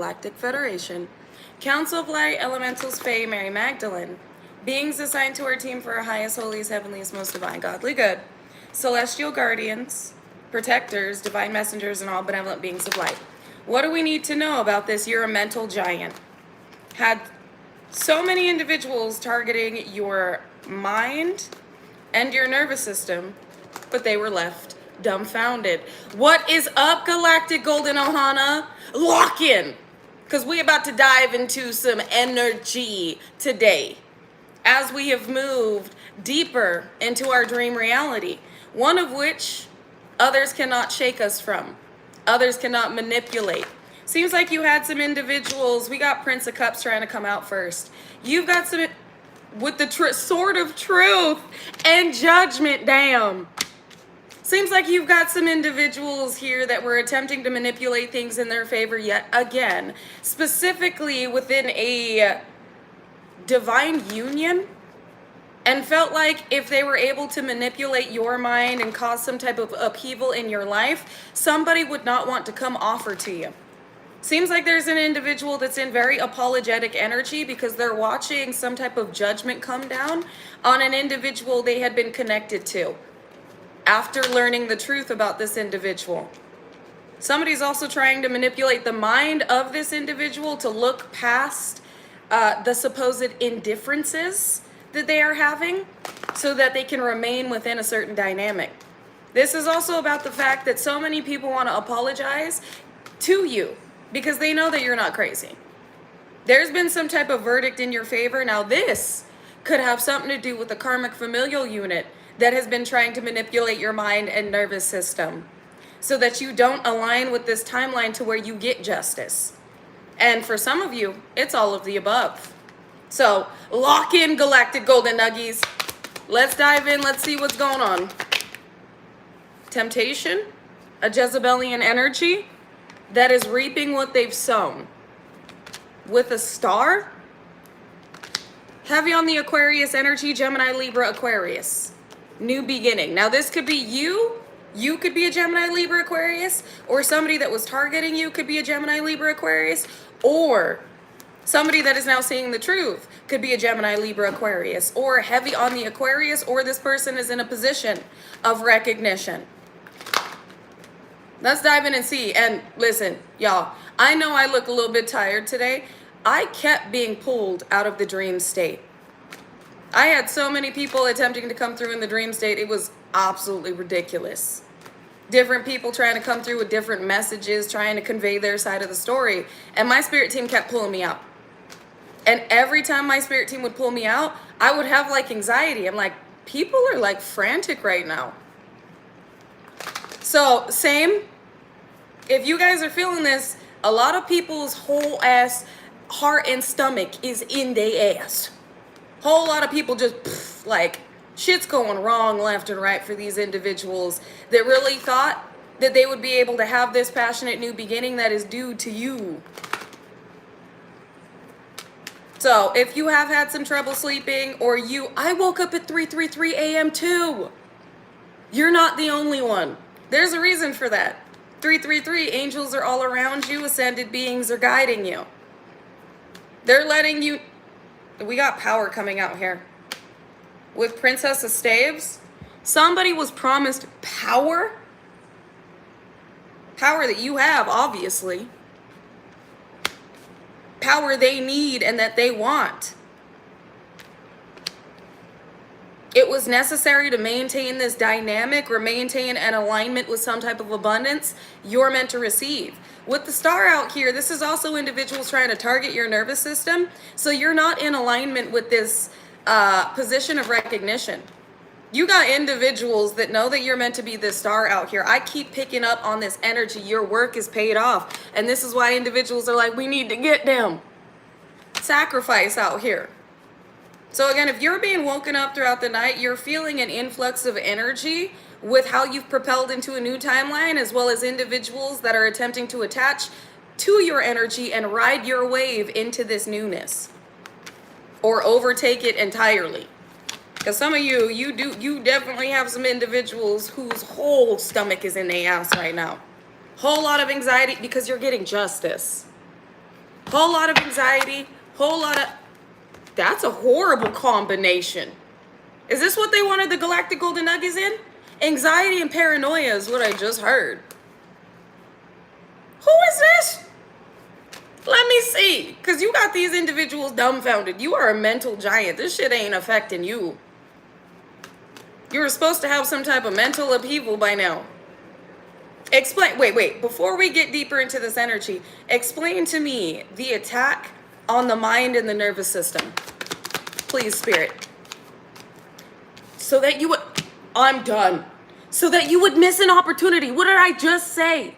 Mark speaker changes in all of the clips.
Speaker 1: Galactic Federation, Council of Light, Elementals, Fae, Mary Magdalene, beings assigned to our team for our highest, holiest, heavenliest, most divine, godly good, celestial guardians, protectors, divine messengers, and all benevolent beings of light. What do we need to know about this? You're a mental giant. Had so many individuals targeting your mind and your nervous system, but they were left dumbfounded. What is up, Galactic Golden Ohana? Lock in, because we about to dive into some energy today as we have moved deeper into our dream reality, one of which others cannot shake us from, others cannot manipulate. Seems like you had some individuals. We got Prince of Cups trying to come out first. You've got some with the sword of truth and judgment. Damn. Seems like you've got some individuals here that were attempting to manipulate things in their favor yet again, specifically within a divine union, and felt like if they were able to manipulate your mind and cause some type of upheaval in your life, somebody would not want to come offer to you. Seems like there's an individual that's in very apologetic energy because they're watching some type of judgment come down on an individual they had been connected to after learning the truth about this individual. Somebody's also trying to manipulate the mind of this individual to look past the supposed indifferences that they are having so that they can remain within a certain dynamic. This is also about the fact that so many people want to apologize to you because they know that you're not crazy. There's been some type of verdict in your favor. Now this could have something to do with the karmic familial unit that has been trying to manipulate your mind and nervous system so that you don't align with this timeline to where you get justice. And for some of you, it's all of the above. So lock in, Galactic Golden Nuggies. Let's dive in. Let's see what's going on. Temptation, a Jezebelian energy that is reaping what they've sown. With a star, heavy on the Aquarius energy, Gemini, Libra, Aquarius. New beginning. Now this could be you. You could be a Gemini, Libra, Aquarius, or somebody that was targeting you could be a Gemini, Libra, Aquarius, or somebody that is now seeing the truth could be a Gemini, Libra, Aquarius, or heavy on the Aquarius, or this person is in a position of recognition. Let's dive in and see. And listen, y'all, I know I look a little bit tired today. I kept being pulled out of the dream state. I had so many people attempting to come through in the dream state. It was absolutely ridiculous. Different people trying to come through with different messages, trying to convey their side of the story. And my spirit team kept pulling me out. And every time my spirit team would pull me out, I would have like anxiety. I'm like, people are like frantic right now. So same, if you guys are feeling this, a lot of people's whole ass heart and stomach is in their ass. Whole lot of people just like shit's going wrong left and right for these individuals that really thought that they would be able to have this passionate new beginning that is due to you. So if you have had some trouble sleeping, or I woke up at 3:33 a.m. too. You're not the only one. There's a reason for that. 333, angels are all around you, ascended beings are guiding you. They're letting you, we got power coming out here. With Princess of Staves, somebody was promised power. Power that you have, obviously. Power they need and that they want. It was necessary to maintain this dynamic or maintain an alignment with some type of abundance you're meant to receive. With the star out here, this is also individuals trying to target your nervous system, so you're not in alignment with this position of recognition. You got individuals that know that you're meant to be this star out here. I keep picking up on this energy. Your work is paid off. And this is why individuals are like, we need to get them. Sacrifice out here. So again, if you're being woken up throughout the night, you're feeling an influx of energy with how you've propelled into a new timeline, as well as individuals that are attempting to attach to your energy and ride your wave into this newness or overtake it entirely. Because some of you definitely have some individuals whose whole stomach is in their ass right now. Whole lot of anxiety because you're getting justice. Whole lot of anxiety, whole lot of... That's a horrible combination. Is this what they wanted the Galactic Golden Nuggets in? Anxiety and paranoia is what I just heard. Who is this? Let me see. Because you got these individuals dumbfounded. You are a mental giant. This shit ain't affecting you. You were supposed to have some type of mental upheaval by now. Explain. Wait. Before we get deeper into this energy, explain to me the attack on the mind and the nervous system. Please, Spirit. So that you would... I'm done. So that you would miss an opportunity. What did I just say?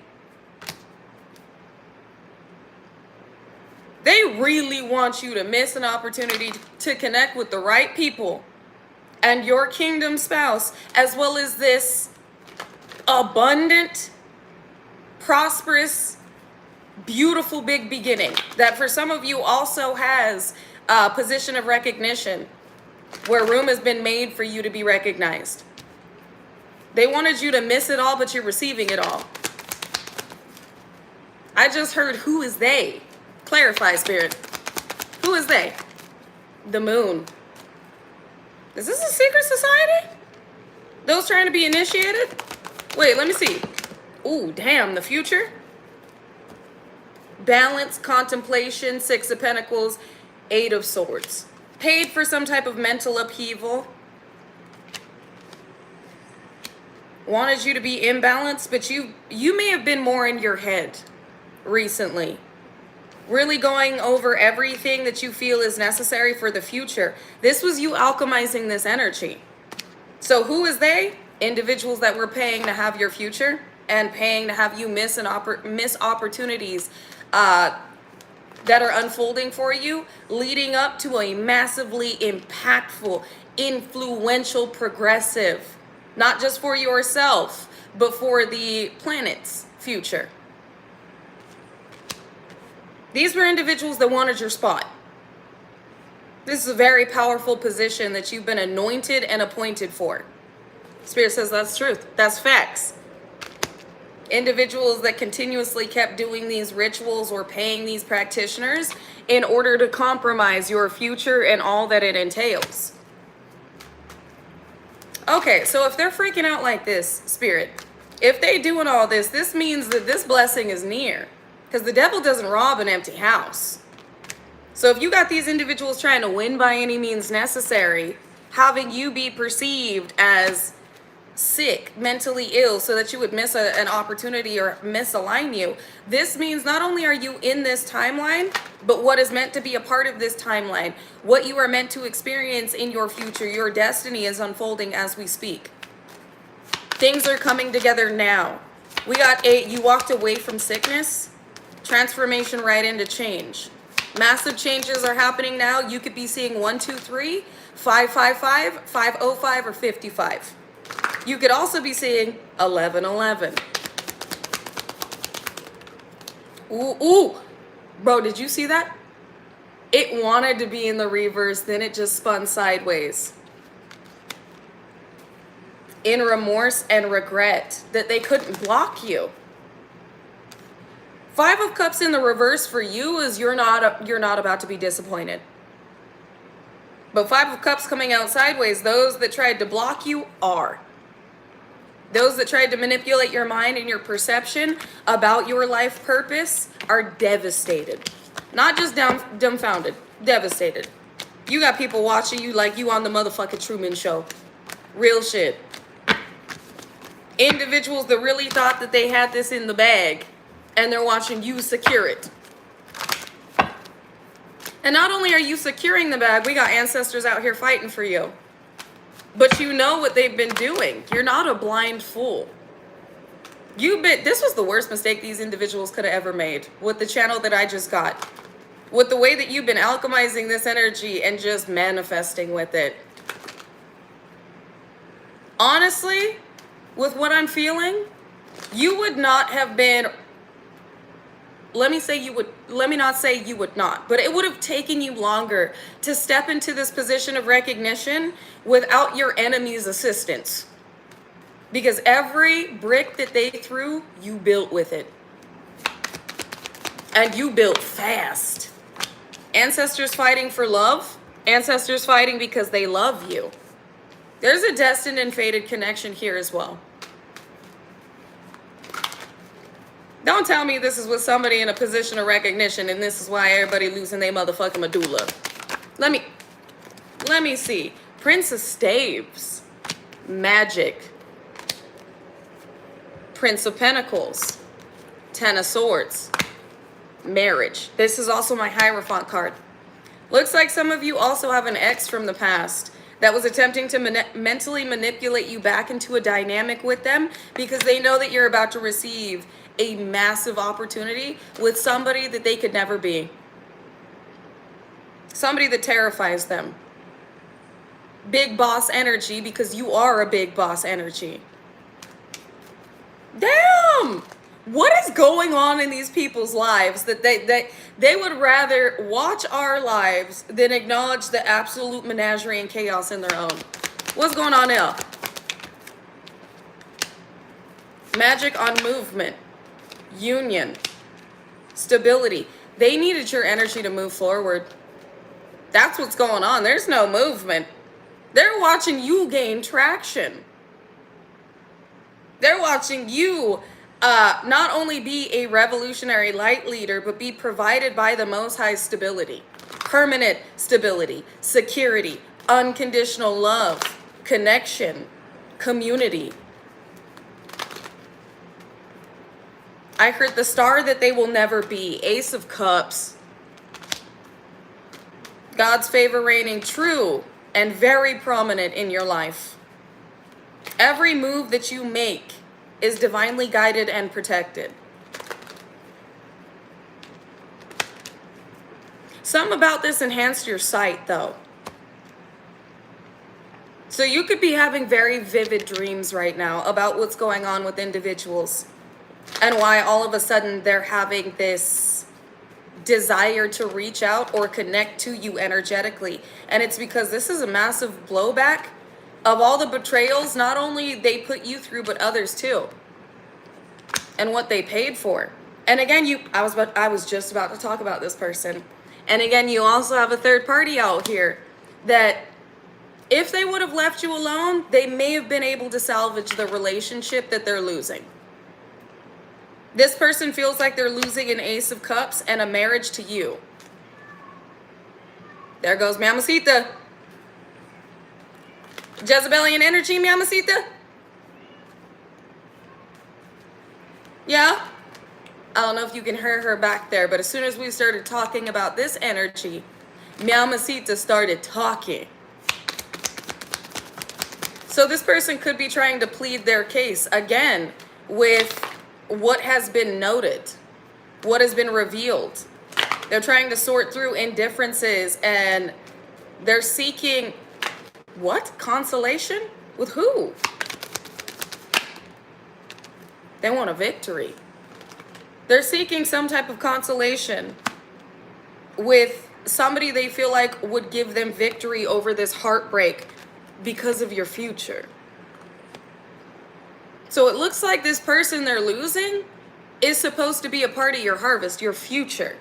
Speaker 1: They really want you to miss an opportunity to connect with the right people and your kingdom spouse, as well as this abundant, prosperous, beautiful big beginning that for some of you also has a position of recognition where room has been made for you to be recognized. They wanted you to miss it all, but you're receiving it all. I just heard, who is they? Clarify, Spirit. Who is they? The moon. Is this a secret society? Those trying to be initiated? Wait, let me see. Ooh, damn, the future? Balance, contemplation, Six of Pentacles, Eight of Swords. Paid for some type of mental upheaval. Wanted you to be imbalanced, but you may have been more in your head recently. Really going over everything that you feel is necessary for the future. This was you alchemizing this energy. So who is they? Individuals that were paying to have your future and paying to have you miss opportunities that are unfolding for you, leading up to a massively impactful, influential, progressive, not just for yourself, but for the planet's future. These were individuals that wanted your spot. This is a very powerful position that you've been anointed and appointed for. Spirit says that's truth. That's facts. Individuals that continuously kept doing these rituals or paying these practitioners in order to compromise your future and all that it entails. Okay, so if they're freaking out like this, Spirit, if they doing all this, this means that this blessing is near. Because the devil doesn't rob an empty house. So if you got these individuals trying to win by any means necessary, having you be perceived as sick, mentally ill, so that you would miss an opportunity or misalign you, this means not only are you in this timeline, but what is meant to be a part of this timeline, what you are meant to experience in your future, your destiny is unfolding as we speak. Things are coming together now. We got you walked away from sickness. Transformation right into change. Massive changes are happening now. You could be seeing 1, 2, 3, 5, 5, 5, 505, or 55. You could also be seeing 11, 11. Ooh. Bro, did you see that? It wanted to be in the reverse, then it just spun sideways. In remorse and regret that they couldn't block you. 5 of Cups in the reverse for you is you're not about to be disappointed. But 5 of Cups coming out sideways, those that tried to block you are. Those that tried to manipulate your mind and your perception about your life purpose are devastated. Not just dumbfounded, devastated. You got people watching you like you on the motherfucking Truman Show. Real shit. Individuals that really thought that they had this in the bag. And they're watching you secure it. And not only are you securing the bag, we got ancestors out here fighting for you. But you know what they've been doing. You're not a blind fool. This was the worst mistake these individuals could have ever made with the channel that I just got. With the way that you've been alchemizing this energy and just manifesting with it. Honestly, with what I'm feeling, you would not have been... Let me not say you would not, but it would have taken you longer to step into this position of recognition without your enemy's assistance. Because every brick that they threw, you built with it. And you built fast. Ancestors fighting for love. Ancestors fighting because they love you. There's a destined and fated connection here as well. Don't tell me this is with somebody in a position of recognition and this is why everybody losing their motherfucking medulla. Let me see. Prince of Staves. Magic. Prince of Pentacles. Ten of Swords. Marriage. This is also my Hierophant card. Looks like some of you also have an ex from the past that was attempting to mentally manipulate you back into a dynamic with them because they know that you're about to receive a massive opportunity with somebody that they could never be. Somebody that terrifies them. Big boss energy because you are a big boss energy. Damn! What is going on in these people's lives that they would rather watch our lives than acknowledge the absolute menagerie and chaos in their own? What's going on now? Magic on movement. Union. Stability. They needed your energy to move forward. That's what's going on. There's no movement. They're watching you gain traction. They're watching you not only be a revolutionary light leader, but be provided by the Most High stability, permanent stability, security, unconditional love, connection, community. I heard the star that they will never be, Ace of Cups. God's favor reigning true and very prominent in your life. Every move that you make is divinely guided and protected. Something about this enhanced your sight, though. So you could be having very vivid dreams right now about what's going on with individuals and why all of a sudden they're having this desire to reach out or connect to you energetically. And it's because this is a massive blowback of all the betrayals, not only they put you through, but others too. And what they paid for. And again, I was just about to talk about this person. And again, you also have a third party out here that if they would have left you alone, they may have been able to salvage the relationship that they're losing. This person feels like they're losing an Ace of Cups and a marriage to you. There goes Mamacita. Jezebelian energy, Mamacita. Yeah? I don't know if you can hear her back there, but as soon as we started talking about this energy, Mamacita started talking. So this person could be trying to plead their case again with what has been noted, what has been revealed. They're trying to sort through indifferences and they're seeking, what? Consolation? With who? They want a victory. They're seeking some type of consolation with somebody they feel like would give them victory over this heartbreak because of your future. So it looks like this person they're losing is supposed to be a part of your harvest, your future.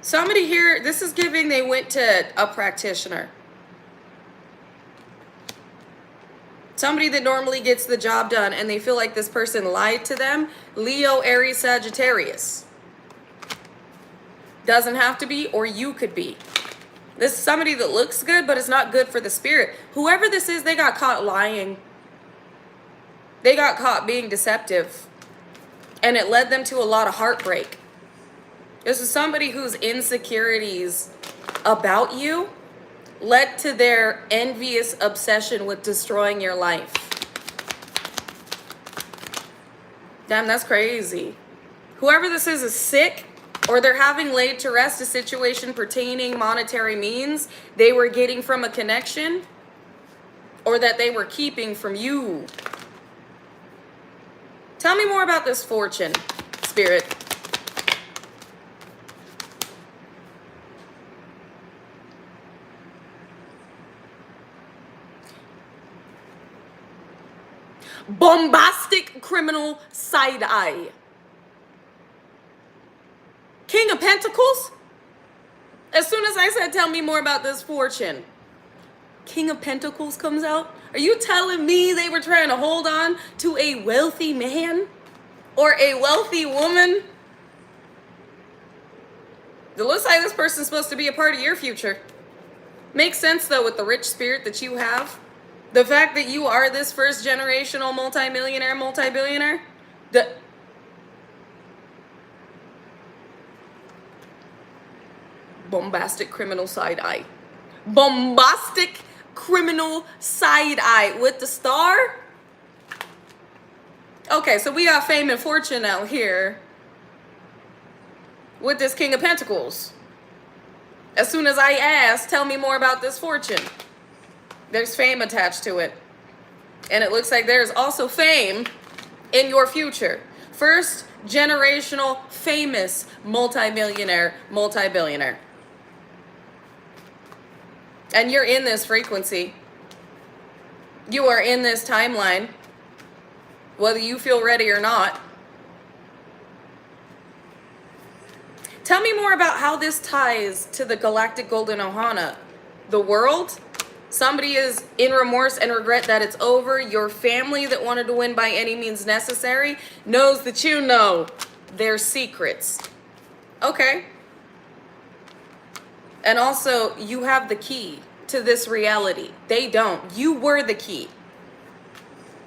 Speaker 1: Somebody here, this is giving they went to a practitioner. Somebody that normally gets the job done and they feel like this person lied to them. Leo, Aries, Sagittarius. Doesn't have to be, or you could be. This is somebody that looks good, but it's not good for the spirit. Whoever this is, they got caught lying. They got caught being deceptive. And it led them to a lot of heartbreak. This is somebody whose insecurities about you led to their envious obsession with destroying your life. Damn, that's crazy. Whoever this is sick, or they're having laid to rest a situation pertaining monetary means they were getting from a connection, or that they were keeping from you. Tell me more about this fortune, Spirit. Bombastic criminal side eye. King of Pentacles. As soon as I said, tell me more about this fortune, King of Pentacles comes out. Are you telling me they were trying to hold on to a wealthy man or a wealthy woman? It looks like this person's supposed to be a part of your future. Makes sense, though, with the rich spirit that you have. The fact that you are this first generational multimillionaire, multi-billionaire. The bombastic criminal side eye. Bombastic criminal side eye with the star. Okay, so we got fame and fortune out here with this King of Pentacles. As soon as I ask, tell me more about this fortune, there's fame attached to it. And it looks like there's also fame in your future. First generational famous multimillionaire, multi-billionaire. And you're in this frequency. You are in this timeline, whether you feel ready or not. Tell me more about how this ties to the galactic golden ohana. The world, somebody is in remorse and regret that it's over. Your family that wanted to win by any means necessary knows that you know their secrets. Okay. And also, you have the key to this reality. They don't. You were the key.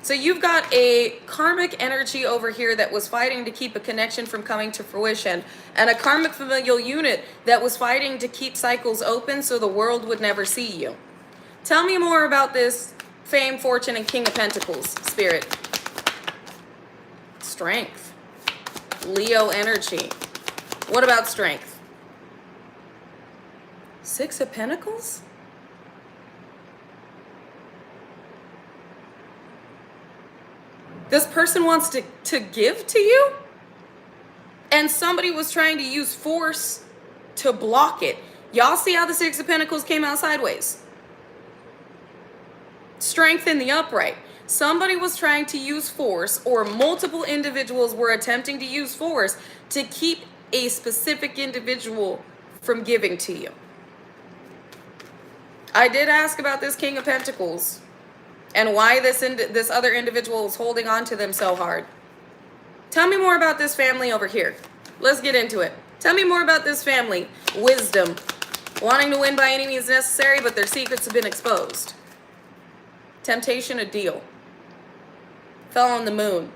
Speaker 1: So you've got a karmic energy over here that was fighting to keep a connection from coming to fruition, and a karmic familial unit that was fighting to keep cycles open so the world would never see you. Tell me more about this fame, fortune, and King of Pentacles spirit. Strength. Leo energy. What about strength? Six of Pentacles? This person wants to give to you? And somebody was trying to use force to block it. Y'all see how the Six of Pentacles came out sideways? Strength in the upright. Somebody was trying to use force, or multiple individuals were attempting to use force to keep a specific individual from giving to you. I did ask about this King of Pentacles and why this other individual is holding on to them so hard. Tell me more about this family over here. Let's get into it. Tell me more about this family. Wisdom. Wanting to win by any means necessary, but their secrets have been exposed. Temptation, a deal. Fell on the moon.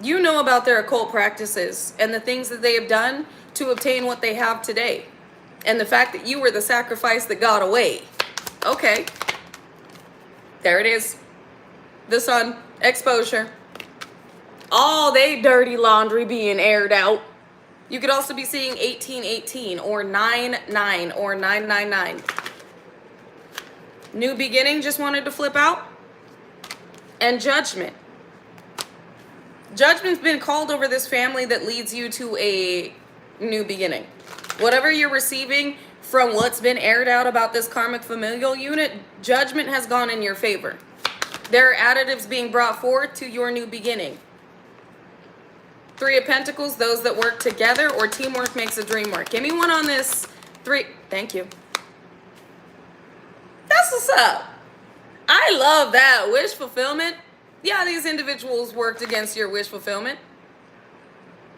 Speaker 1: You know about their occult practices and the things that they have done to obtain what they have today. And the fact that you were the sacrifice that got away. Okay. There it is. The sun. Exposure. All they dirty laundry being aired out. You could also be seeing 1818 or 99 or 999. New beginning, just wanted to flip out. And judgment. Judgment's been called over this family that leads you to a new beginning. Whatever you're receiving from what's been aired out about this karmic familial unit, judgment has gone in your favor. There are additives being brought forth to your new beginning. Three of Pentacles, those that work together, or teamwork makes a dream work. Give me one on this. Three. Thank you. That's what's up. I love that. Wish fulfillment. Yeah, these individuals worked against your wish fulfillment.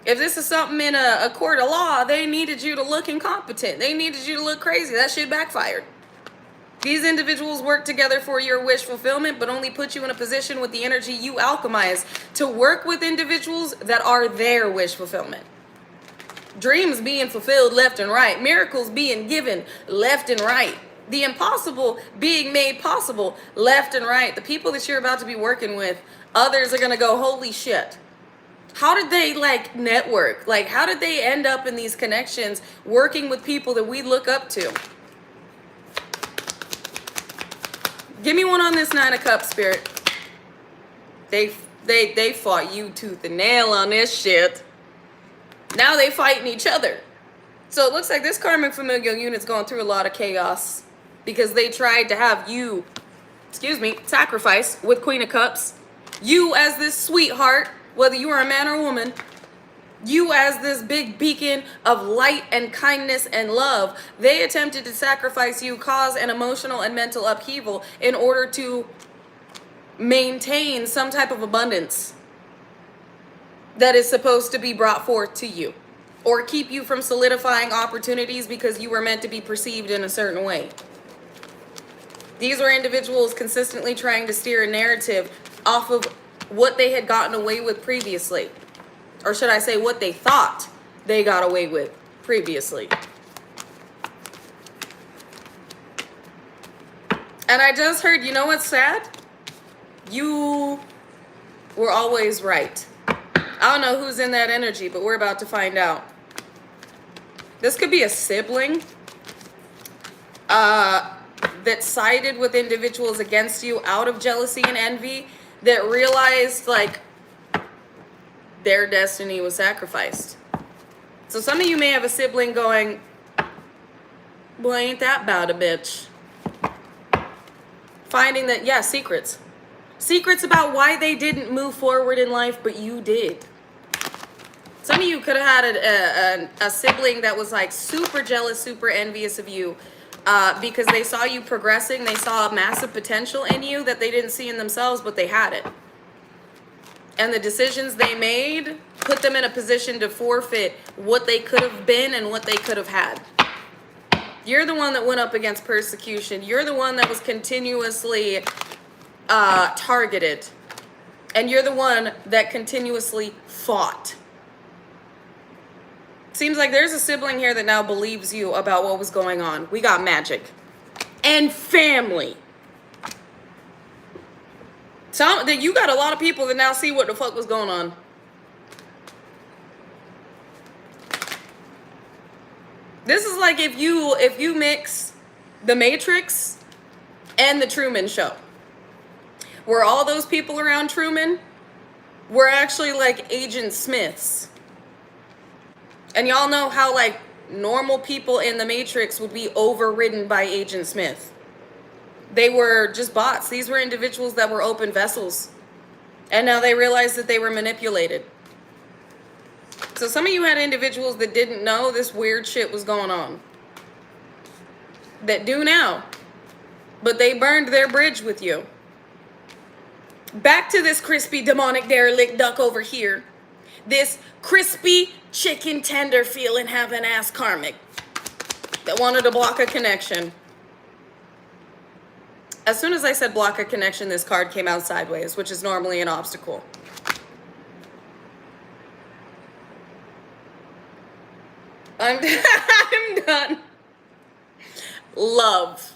Speaker 1: If this is something in a court of law, they needed you to look incompetent. They needed you to look crazy. That shit backfired. These individuals work together for your wish fulfillment, but only put you in a position with the energy you alchemize to work with individuals that are their wish fulfillment. Dreams being fulfilled left and right. Miracles being given left and right. The impossible being made possible left and right. The people that you're about to be working with, others are going to go, holy shit. How did they network? How did they end up in these connections working with people that we look up to? Give me one on this Nine of Cups spirit. They fought you tooth and nail on this shit. Now they fighting each other. So it looks like this karmic familial unit's going through a lot of chaos because they tried to have you, sacrifice with Queen of Cups. You as this sweetheart, whether you are a man or a woman, You as this big beacon of light and kindness and love, they attempted to sacrifice you, cause an emotional and mental upheaval in order to maintain some type of abundance that is supposed to be brought forth to you, or keep you from solidifying opportunities because you were meant to be perceived in a certain way. These were individuals consistently trying to steer a narrative off of what they had gotten away with previously. Or should I say what they thought they got away with previously. And I just heard, you know what's sad? You were always right. I don't know who's in that energy, but we're about to find out. This could be a sibling that sided with individuals against you out of jealousy and envy, that realized like their destiny was sacrificed. So some of you may have a sibling going, well, ain't that bad a bitch? Finding that, yeah, secrets. Secrets about why they didn't move forward in life, but you did. Some of you could have had a sibling that was like super jealous, super envious of you because they saw you progressing. They saw a massive potential in you that they didn't see in themselves, but they had it. And the decisions they made put them in a position to forfeit what they could have been and what they could have had. You're the one that went up against persecution. You're the one that was continuously targeted. And you're the one that continuously fought. Seems like there's a sibling here that now believes you about what was going on. We got magic. And family. You got a lot of people that now see what the fuck was going on. This is like if you mix The Matrix and The Truman Show. Where all those people around Truman were actually like Agent Smiths. And y'all know how like normal people in The Matrix would be overridden by Agent Smith. They were just bots. These were individuals that were open vessels. And now they realized that they were manipulated. So some of you had individuals that didn't know this weird shit was going on. That do now. But they burned their bridge with you. Back to this crispy demonic derelict duck over here. This crispy chicken tender feeling having ass karmic that wanted to block a connection. As soon as I said block a connection, this card came out sideways, which is normally an obstacle. I'm done. Love.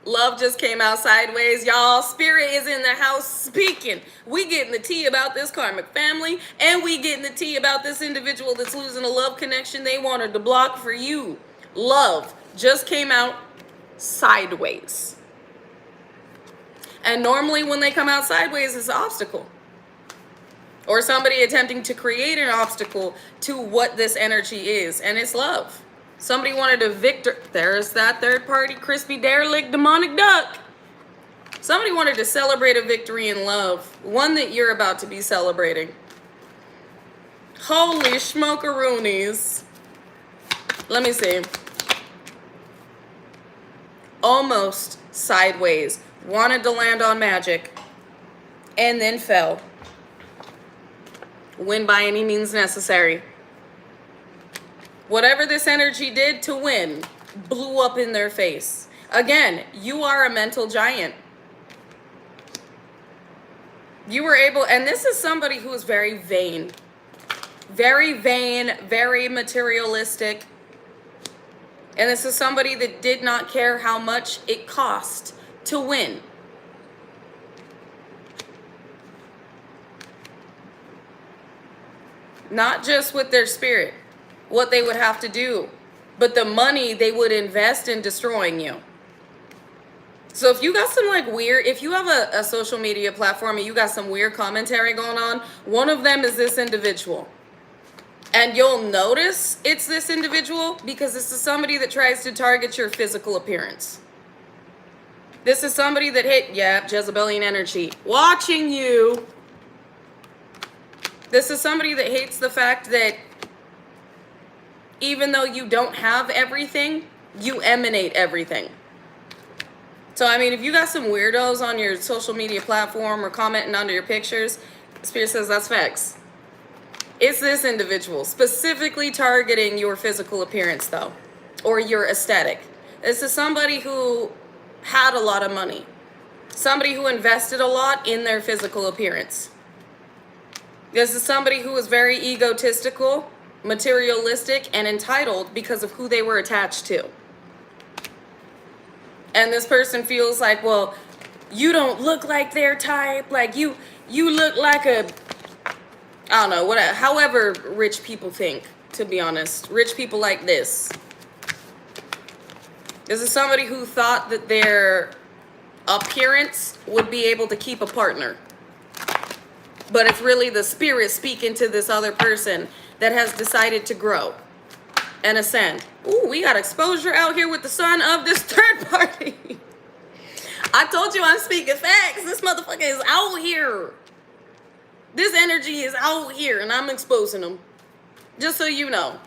Speaker 1: Love just came out sideways, y'all. Spirit is in the house speaking. We getting the tea about this karmic family, and we getting the tea about this individual that's losing a love connection they wanted to block for you. Love just came out sideways. And normally when they come out sideways, it's an obstacle. Or somebody attempting to create an obstacle to what this energy is, and it's love. Somebody wanted to there's that third party crispy derelict demonic duck. Somebody wanted to celebrate a victory in love. One that you're about to be celebrating. Holy schmokeroonies. Let me see. Almost sideways. Wanted to land on magic. And then fell. Win by any means necessary. Whatever this energy did to win, blew up in their face. Again, you are a mental giant. You were able, and this is somebody who is very vain. Very vain, very materialistic. And this is somebody that did not care how much it cost to win. Not just with their spirit, what they would have to do, but the money they would invest in destroying you. So if you got some like weird, if you have a social media platform and you got some weird commentary going on, one of them is this individual. And you'll notice it's this individual because this is somebody that tries to target your physical appearance. This is somebody that hit, yeah, Jezebelian energy, watching you. This is somebody that hates the fact that even though you don't have everything, you emanate everything. So, I mean, if you got some weirdos on your social media platform or commenting under your pictures, Spirit says that's facts. It's this individual, specifically targeting your physical appearance, though, or your aesthetic. This is somebody who had a lot of money. Somebody who invested a lot in their physical appearance. This is somebody who was very egotistical, materialistic, and entitled because of who they were attached to. And this person feels like, well, you don't look like their type. Like you look like a, I don't know, whatever. However rich people think, to be honest. Rich people like this. This is somebody who thought that their appearance would be able to keep a partner. But it's really the spirit speaking to this other person that has decided to grow and ascend. Ooh, we got exposure out here with the son of this third party. I told you I'm speaking facts. This motherfucker is out here. This energy is out here and I'm exposing them. Just so you know.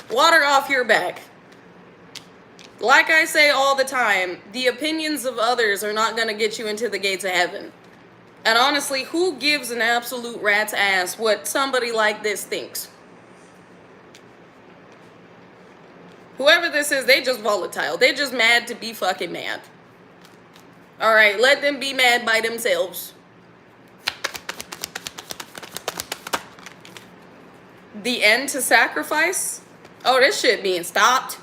Speaker 1: Water off your back. Like I say all the time, the opinions of others are not going to get you into the gates of heaven. And honestly, who gives an absolute rat's ass what somebody like this thinks? Whoever this is, they just volatile. They just mad to be fucking mad. Alright, let them be mad by themselves. The end to sacrifice? Oh, this shit being stopped.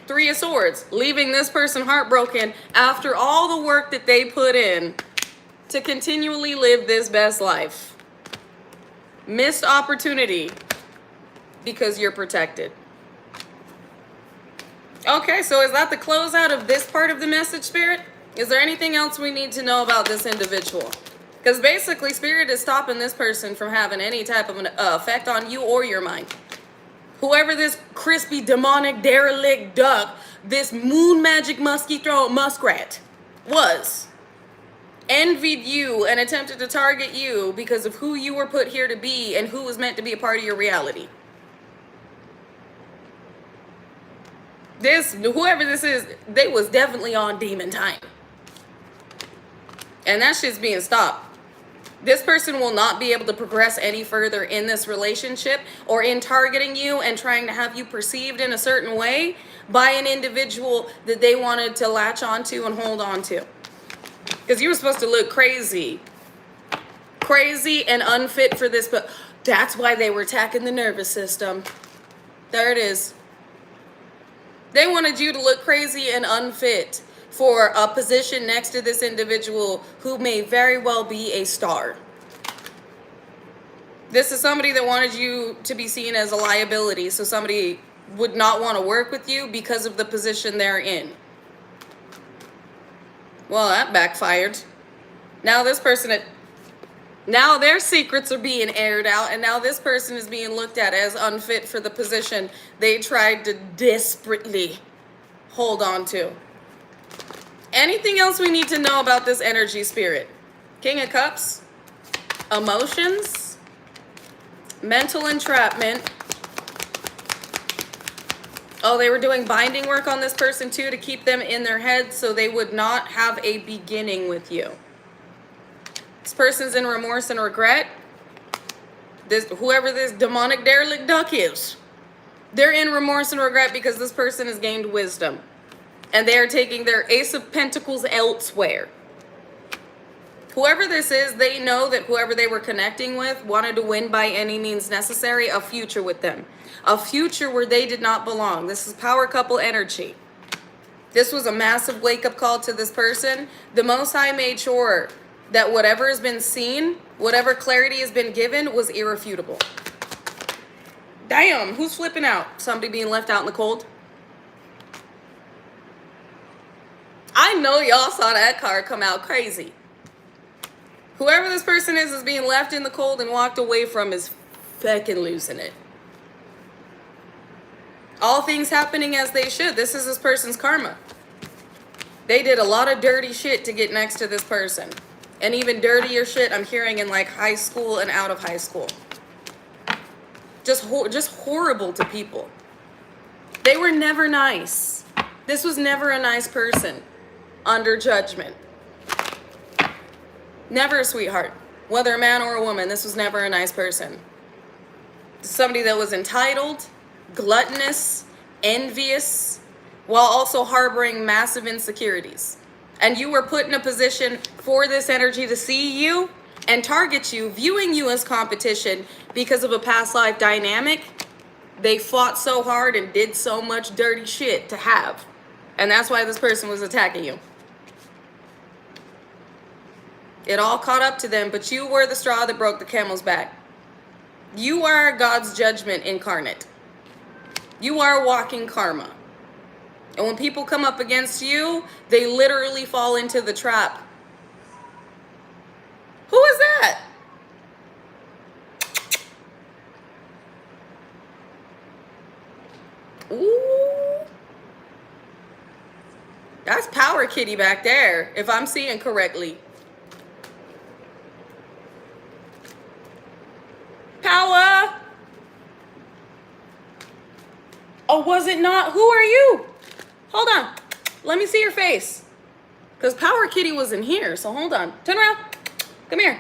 Speaker 1: 3 of Swords. Leaving this person heartbroken after all the work that they put in to continually live this best life. Missed opportunity because you're protected. Okay, so is that the closeout of this part of the message, Spirit? Is there anything else we need to know about this individual? Because basically, Spirit is stopping this person from having any type of an effect on you or your mind. Whoever this crispy, demonic, derelict duck, this moon magic musky throat muskrat was, envied you and attempted to target you because of who you were put here to be and who was meant to be a part of your reality. Whoever this is, they was definitely on demon time. And that shit's being stopped. This person will not be able to progress any further in this relationship or in targeting you and trying to have you perceived in a certain way by an individual that they wanted to latch onto and hold on to. Because you were supposed to look crazy. Crazy and unfit for this, but that's why they were attacking the nervous system. There it is. They wanted you to look crazy and unfit for a position next to this individual who may very well be a star. This is somebody that wanted you to be seen as a liability, so somebody would not want to work with you because of the position they're in. Well, that backfired. Now this person, now their secrets are being aired out, and now this person is being looked at as unfit for the position they tried to desperately hold on to. Anything else we need to know about this energy, Spirit? King of Cups, emotions, mental entrapment. Oh, they were doing binding work on this person too to keep them in their head so they would not have a beginning with you. This person's in remorse and regret. Whoever this demonic derelict duck is, they're in remorse and regret because this person has gained wisdom. And they are taking their Ace of Pentacles elsewhere. Whoever this is, they know that whoever they were connecting with wanted to win by any means necessary a future with them. A future where they did not belong. This is power couple energy. This was a massive wake-up call to this person. The Most High made sure that whatever has been seen, whatever clarity has been given, was irrefutable. Damn, who's flipping out? Somebody being left out in the cold? I know y'all saw that card come out crazy. Whoever this person is being left in the cold and walked away from is fucking losing it. All things happening as they should. This is this person's karma. They did a lot of dirty shit to get next to this person. And even dirtier shit I'm hearing in like high school and out of high school. Just horrible to people. They were never nice. This was never a nice person under judgment. Never a sweetheart. Whether a man or a woman, this was never a nice person. Somebody that was entitled, gluttonous, envious, while also harboring massive insecurities. And you were put in a position for this energy to see you and target you, viewing you as competition because of a past life dynamic they fought so hard and did so much dirty shit to have. And that's why this person was attacking you. It all caught up to them, but you were the straw that broke the camel's back. You are God's judgment incarnate. You are walking karma. And when people come up against you, they literally fall into the trap. Who is that? Ooh. That's Power Kitty back there, if I'm seeing correctly. Power! Oh, was it not? Who are you? Hold on. Let me see your face. Because Power Kitty was in here, so hold on. Turn around. Come here.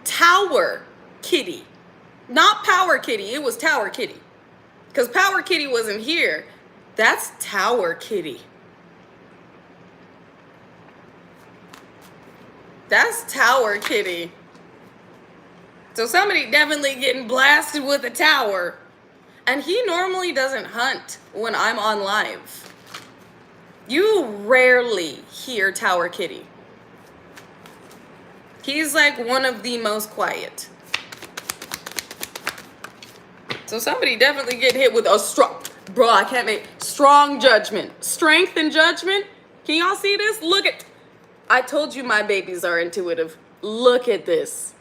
Speaker 1: Tower Kitty. Not Power Kitty. It was Tower Kitty. Because Power Kitty wasn't here. That's Tower Kitty. That's Tower Kitty. So somebody definitely getting blasted with a tower. And he normally doesn't hunt when I'm on live. You rarely hear Tower Kitty. He's like one of the most quiet. So somebody definitely get hit with a strong judgment. Strength and judgment. Can y'all see this? Look at, I told you my babies are intuitive. Look at this.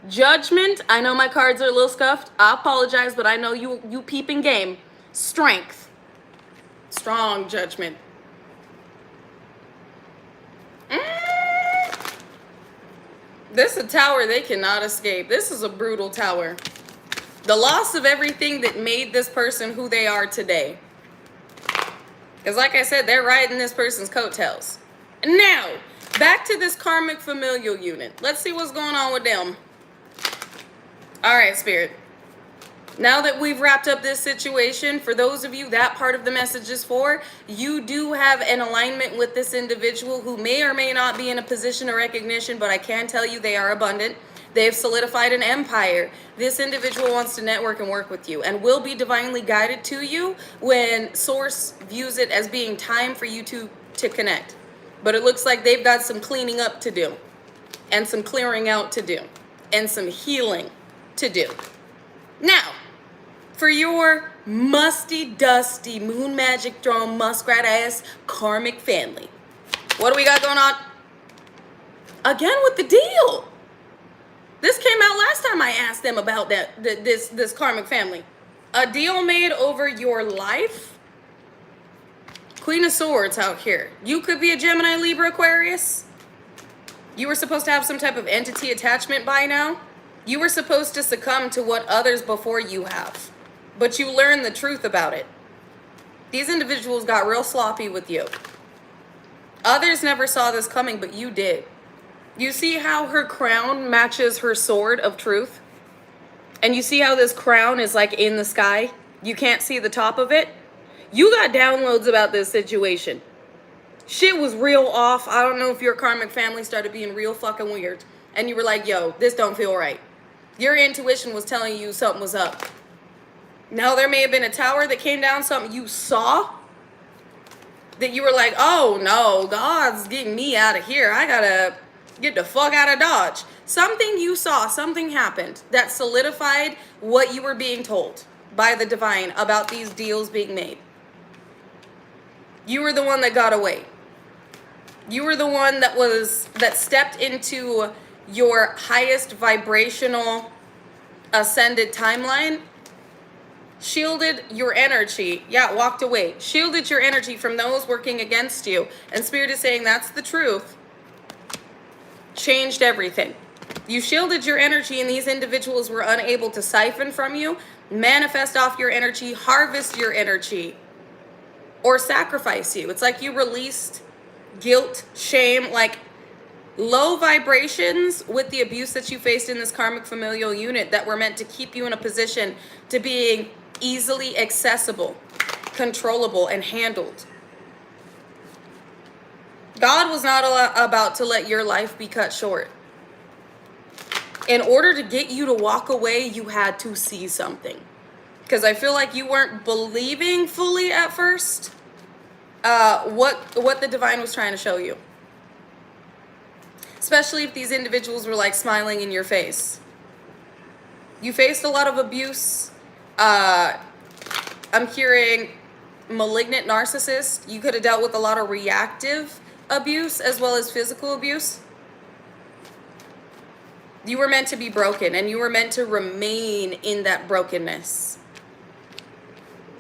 Speaker 1: Judgment. I know my cards are a little scuffed. I apologize, but I know you peeping game. Strength. Strong judgment. This is a tower they cannot escape. This is a brutal tower. The loss of everything that made this person who they are today. Because like I said, they're riding this person's coattails. Now, back to this karmic familial unit. Let's see what's going on with them. All right, Spirit. Now that we've wrapped up this situation, for those of you that part of the message is for, you do have an alignment with this individual who may or may not be in a position of recognition, but I can tell you they are abundant. They've solidified an empire. This individual wants to network and work with you and will be divinely guided to you when Source views it as being time for you to connect. But it looks like they've got some cleaning up to do and some clearing out to do and some healing to do. Now, for your musty, dusty, moon magic throne, muskrat ass, karmic family, what do we got going on? Again with the deal. This came out last time I asked them about this karmic family. A deal made over your life. Queen of Swords out here. You could be a Gemini, Libra, Aquarius. You were supposed to have some type of entity attachment by now. You were supposed to succumb to what others before you have. But you learned the truth about it. These individuals got real sloppy with you. Others never saw this coming, but you did. You see how her crown matches her sword of truth? And you see how this crown is like in the sky? You can't see the top of it? You got downloads about this situation. Shit was real off. I don't know if your karmic family started being real fucking weird. And you were like, yo, this don't feel right. Your intuition was telling you something was up. Now there may have been a tower that came down, something you saw. That you were like, oh no, God's getting me out of here. I gotta get the fuck out of Dodge. Something you saw, something happened that solidified what you were being told by the divine about these deals being made. You were the one that got away. You were the one that stepped into your highest vibrational ascended timeline shielded your energy. Yeah, walked away. Shielded your energy from those working against you. And Spirit is saying that's the truth. Changed everything. You shielded your energy and these individuals were unable to siphon from you, manifest off your energy, harvest your energy, or sacrifice you. It's like you released guilt, shame, like low vibrations with the abuse that you faced in this karmic familial unit that were meant to keep you in a position to being easily accessible, controllable, and handled. God was not about to let your life be cut short. In order to get you to walk away, you had to see something. Because I feel like you weren't believing fully at first what the divine was trying to show you. Especially if these individuals were like smiling in your face. You faced a lot of abuse. I'm hearing malignant narcissist. You could have dealt with a lot of reactive abuse as well as physical abuse. You were meant to be broken and you were meant to remain in that brokenness.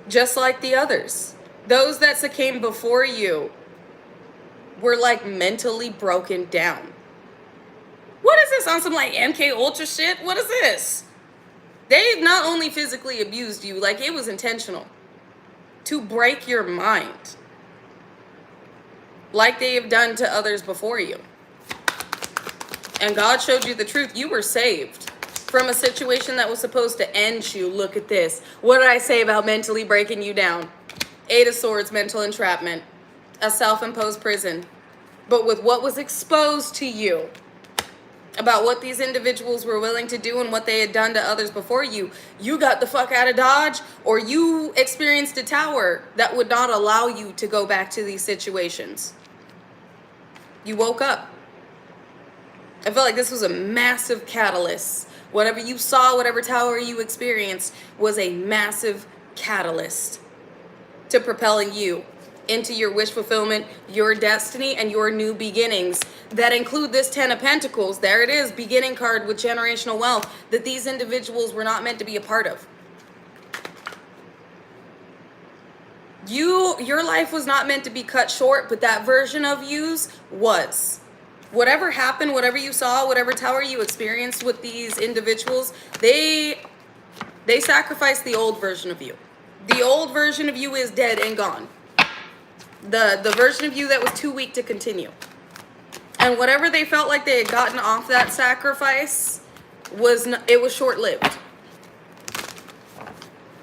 Speaker 1: Just like the others. Those that came before you were like mentally broken down. What is this on some like MK Ultra shit? What is this? They've not only physically abused you, like it was intentional to break your mind. Like they have done to others before you. And God showed you the truth. You were saved from a situation that was supposed to end you. Look at this. What did I say about mentally breaking you down? 8 of Swords, mental entrapment, a self-imposed prison. But with what was exposed to you about what these individuals were willing to do and what they had done to others before you, you got the fuck out of Dodge, or you experienced a tower that would not allow you to go back to these situations. You woke up. I felt like this was a massive catalyst. Whatever you saw, whatever tower you experienced was a massive catalyst to propelling you into your wish fulfillment, your destiny, and your new beginnings that include this 10 of Pentacles. There it is, beginning card with generational wealth that these individuals were not meant to be a part of. Your life was not meant to be cut short, but that version of you's was. Whatever happened, whatever you saw, whatever tower you experienced with these individuals, they sacrificed the old version of you. The old version of you is dead and gone. The version of you that was too weak to continue. And whatever they felt like they had gotten off that sacrifice was short-lived.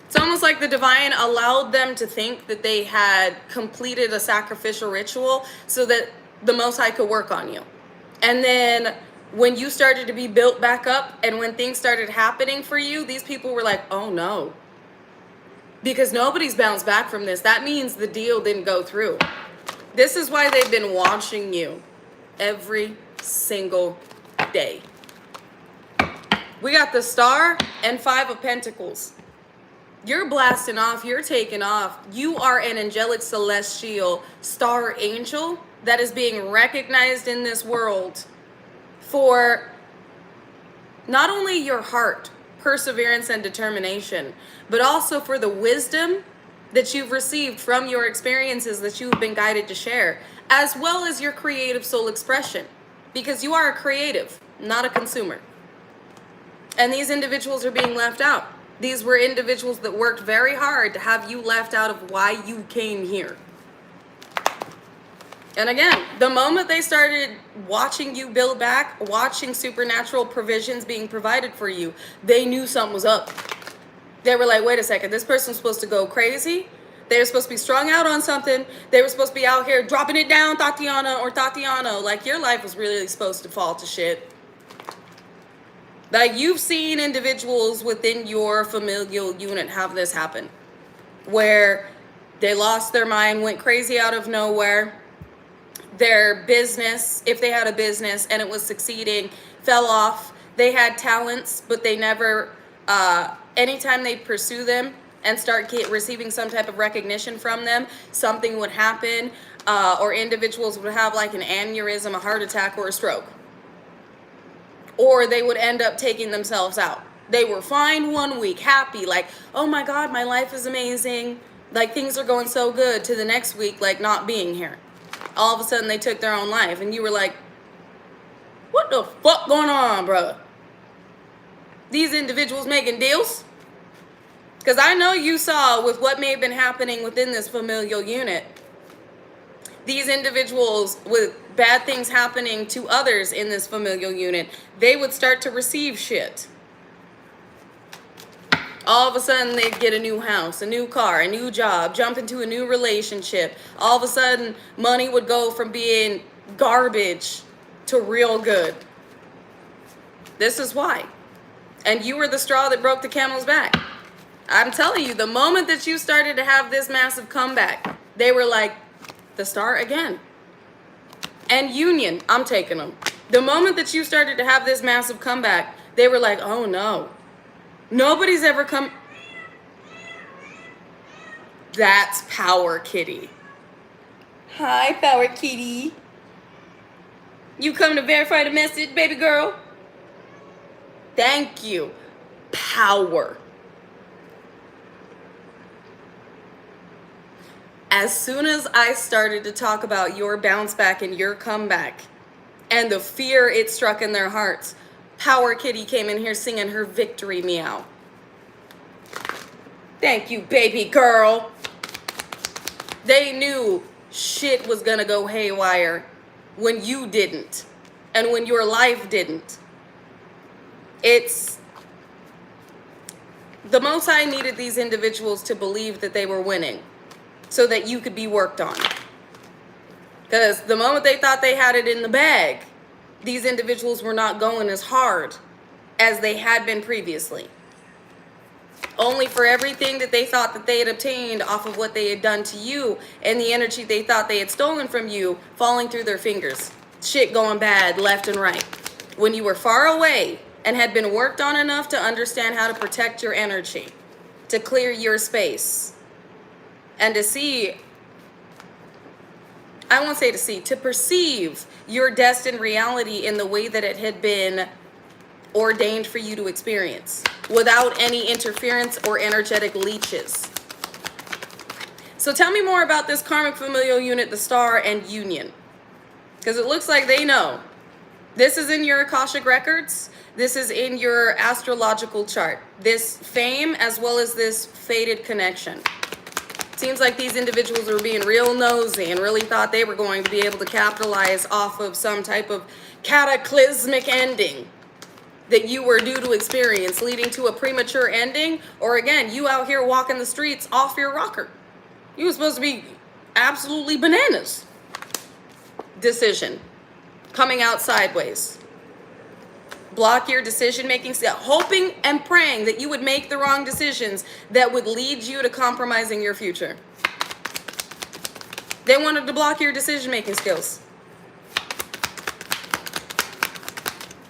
Speaker 1: It's almost like the divine allowed them to think that they had completed a sacrificial ritual so that the Most High could work on you. And then when you started to be built back up and when things started happening for you, these people were like, oh no. Because nobody's bounced back from this. That means the deal didn't go through. This is why they've been watching you every single day. We got the Star and 5 of Pentacles. You're blasting off. You're taking off. You are an angelic celestial star angel that is being recognized in this world for not only your heart, perseverance, and determination, but also for the wisdom that you've received from your experiences that you've been guided to share, as well as your creative soul expression, because you are a creative, not a consumer. And these individuals are being left out. These were individuals that worked very hard to have you left out of why you came here. And again, the moment they started watching you build back, watching supernatural provisions being provided for you, they knew something was up. They were like, wait a second, this person's supposed to go crazy. They were supposed to be strung out on something. They were supposed to be out here dropping it down, Tatiana or Tatiano. Like, your life was really supposed to fall to shit. Like, you've seen individuals within your familial unit have this happen, where they lost their mind, went crazy out of nowhere. Their business, if they had a business and it was succeeding, fell off. They had talents, but they never, anytime they pursue them and start receiving some type of recognition from them, something would happen, or individuals would have like an aneurysm, a heart attack, or a stroke. Or they would end up taking themselves out. They were fine one week, happy, like, oh my God, my life is amazing. Like, things are going so good, to the next week, like, not being here. All of a sudden, they took their own life. And you were like, what the fuck going on, bro? These individuals making deals? Because I know you saw with what may have been happening within this familial unit. These individuals with bad things happening to others in this familial unit, they would start to receive shit. All of a sudden, they'd get a new house, a new car, a new job, jump into a new relationship. All of a sudden, money would go from being garbage to real good. This is why. And you were the straw that broke the camel's back. I'm telling you, the moment that you started to have this massive comeback, they were like, the star again. And union, I'm taking them. The moment that you started to have this massive comeback, they were like, oh no. Nobody's ever come. That's Power Kitty. Hi, Power Kitty. You come to verify the message, baby girl? Thank you. Power. As soon as I started to talk about your bounce back and your comeback and the fear it struck in their hearts, Power Kitty came in here singing her victory meow. Thank you, baby girl. They knew shit was gonna go haywire when you didn't and when your life didn't. It's the Most High needed these individuals to believe that they were winning so that you could be worked on. Because the moment they thought they had it in the bag, these individuals were not going as hard as they had been previously. Only for everything that they thought that they had obtained off of what they had done to you and the energy they thought they had stolen from you falling through their fingers. Shit going bad left and right. When you were far away and had been worked on enough to understand how to protect your energy, to clear your space, and to see, I won't say to see, to perceive your destined reality in the way that it had been ordained for you to experience without any interference or energetic leeches. So tell me more about this karmic familial unit, the star and union, because it looks like they know. This is in your Akashic records. This is in your astrological chart. This fame as well as this fated connection. Seems like these individuals were being real nosy and really thought they were going to be able to capitalize off of some type of cataclysmic ending that you were due to experience, leading to a premature ending, or again, you out here walking the streets off your rocker. You were supposed to be absolutely bananas. Decision coming out sideways. Block your decision-making, hoping and praying that you would make the wrong decisions that would lead you to compromising your future. They wanted to block your decision-making skills.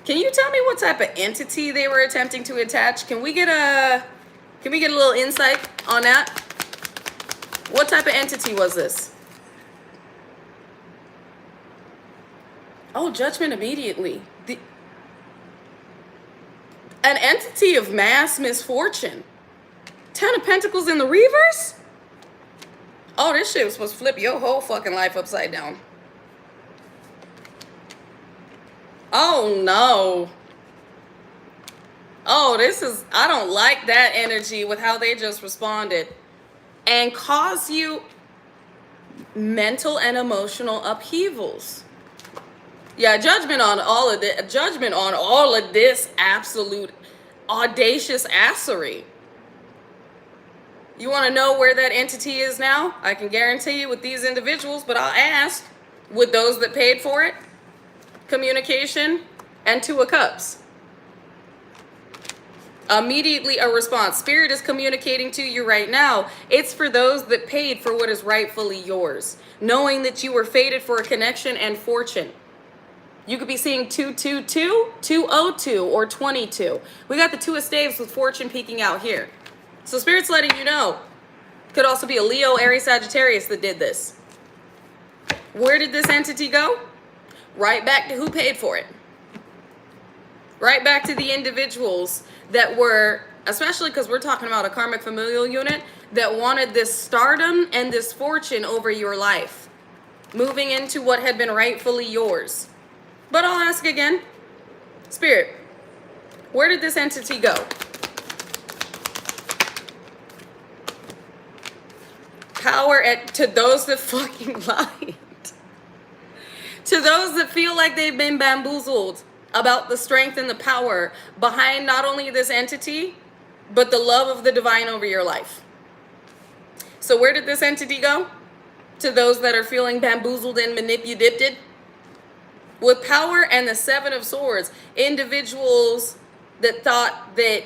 Speaker 1: Can you tell me what type of entity they were attempting to attach? Can we get a little insight on that? What type of entity was this? Oh, judgment immediately. An entity of mass misfortune. 10 of Pentacles in the reverse? Oh, this shit was supposed to flip your whole fucking life upside down. Oh, no. Oh, I don't like that energy with how they just responded. And cause you mental and emotional upheavals. Yeah, judgment on all of this absolute audacious assery. You want to know where that entity is now? I can guarantee you with these individuals, but I'll ask, with those that paid for it, communication, and 2 of Cups. Immediately a response. Spirit is communicating to you right now. It's for those that paid for what is rightfully yours, knowing that you were fated for a connection and fortune. You could be seeing 222, 202, or 22. We got the 2 of Staves with fortune peeking out here. So Spirit's letting you know. Could also be a Leo, Aries, Sagittarius that did this. Where did this entity go? Right back to who paid for it. Right back to the individuals that were, especially because we're talking about a karmic familial unit, that wanted this stardom and this fortune over your life, moving into what had been rightfully yours. But I'll ask again, Spirit, where did this entity go? Power to those that fucking lied. To those that feel like they've been bamboozled about the strength and the power behind not only this entity, but the love of the divine over your life. So where did this entity go? To those that are feeling bamboozled and manipulated. With power and the Seven of Swords, individuals that thought that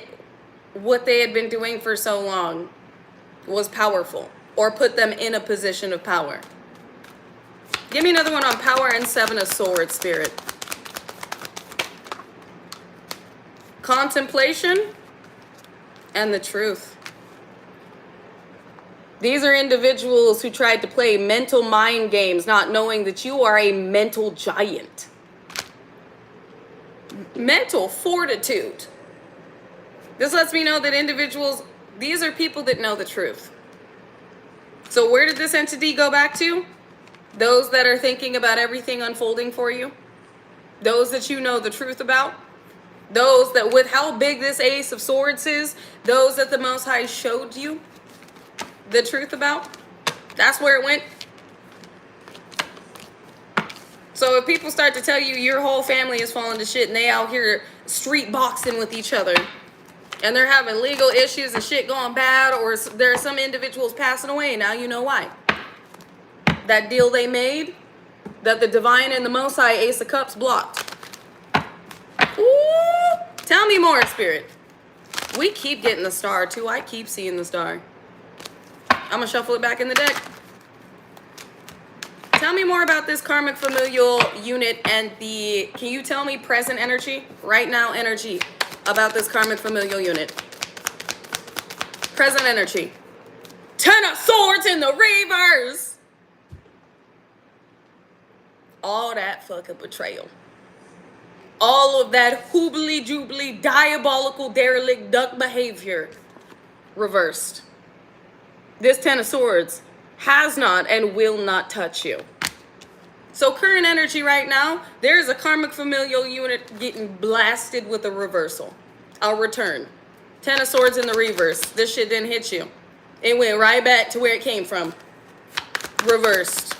Speaker 1: what they had been doing for so long was powerful or put them in a position of power. Give me another one on power and Seven of Swords, Spirit. Contemplation and the truth. These are individuals who tried to play mental mind games, not knowing that you are a mental giant. Mental fortitude. This lets me know that individuals, these are people that know the truth. So where did this entity go back to? Those that are thinking about everything unfolding for you. Those that you know the truth about. Those that, with how big this Ace of Swords is, those that the Most High showed you the truth about. That's where it went. So if people start to tell you your whole family is falling to shit and they out here street boxing with each other and they're having legal issues and shit going bad, or there are some individuals passing away, now you know why. That deal they made, that the divine and the Most High Ace of Cups blocked. Ooh, tell me more, Spirit. We keep getting the star too. I keep seeing the star. I'm gonna shuffle it back in the deck. Tell me more about this karmic familial unit and the, can you tell me present energy, right now energy, about this karmic familial unit? Present energy. Ten of Swords in the reverse. All that fucking betrayal. All of that hoobly-doobly, diabolical, derelict, duck behavior reversed. This Ten of Swords has not and will not touch you. So current energy right now, there's a karmic familial unit getting blasted with a reversal. I'll return. Ten of Swords in the reverse. This shit didn't hit you. It went right back to where it came from. Reversed.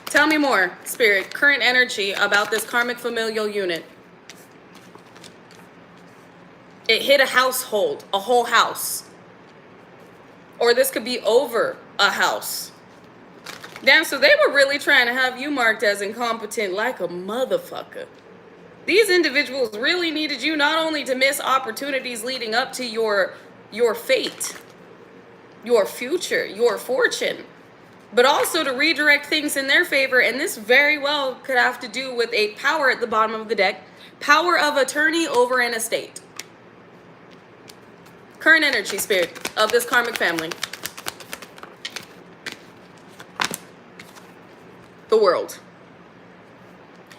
Speaker 1: Tell me more, Spirit, current energy about this karmic familial unit. It hit a household, a whole house. Or this could be over a house. Damn, so they were really trying to have you marked as incompetent like a motherfucker. These individuals really needed you not only to miss opportunities leading up to your fate, your future, your fortune, but also to redirect things in their favor. And this very well could have to do with a power at the bottom of the deck. Power of attorney over an estate. Current energy, Spirit, of this karmic family. The World.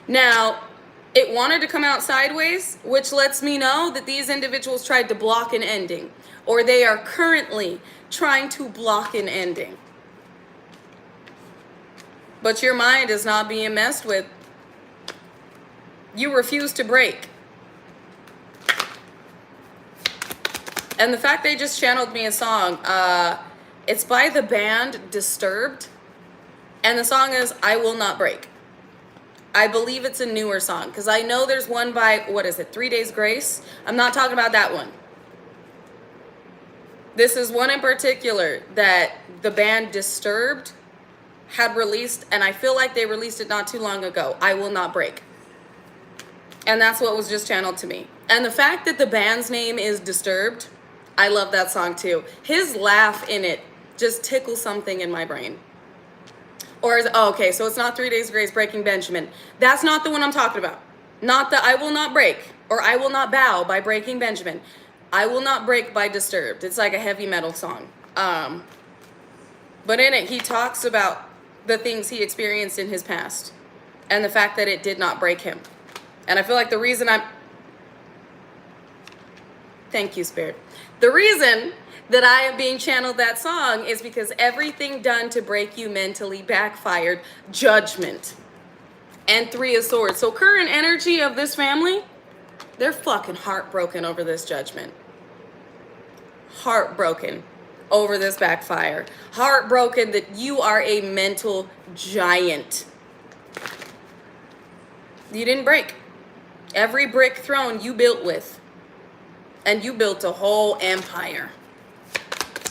Speaker 1: Now, it wanted to come out sideways, which lets me know that these individuals tried to block an ending, or they are currently trying to block an ending. But your mind is not being messed with. You refuse to break. And the fact they just channeled me a song, it's by the band Disturbed. And the song is I Will Not Break. I believe it's a newer song, because I know there's one by, what is it, 3 Days Grace? I'm not talking about that one. This is one in particular that the band Disturbed had released, and I feel like they released it not too long ago. I Will Not Break. And that's what was just channeled to me. And the fact that the band's name is Disturbed, I love that song too. His laugh in it just tickles something in my brain. Or is, oh, okay, so it's not 3 Days Grace, Breaking Benjamin. That's not the one I'm talking about. Not the I Will Not Break or I Will Not Bow by Breaking Benjamin. I Will Not Break by Disturbed. It's like a heavy metal song. But in it, he talks about the things he experienced in his past and the fact that it did not break him. And I feel like the reason Thank you, Spirit. The reason that I am being channeled that song is because everything done to break you mentally backfired. Judgment. And 3 of Swords. So current energy of this family, they're fucking heartbroken over this judgment. Heartbroken over this backfire. Heartbroken that you are a mental giant. You didn't break. Every brick thrown you built with. And you built a whole empire.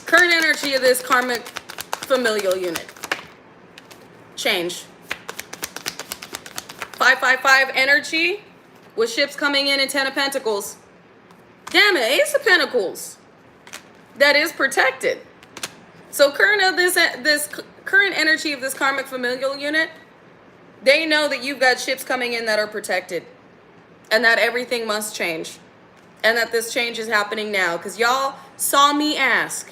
Speaker 1: Current energy of this karmic familial unit. Change. 555 energy with ships coming in 10 of Pentacles. Damn it, Ace of Pentacles. That is protected. So current energy of this karmic familial unit, they know that you've got ships coming in that are protected. And that everything must change. And that this change is happening now. Because y'all saw me ask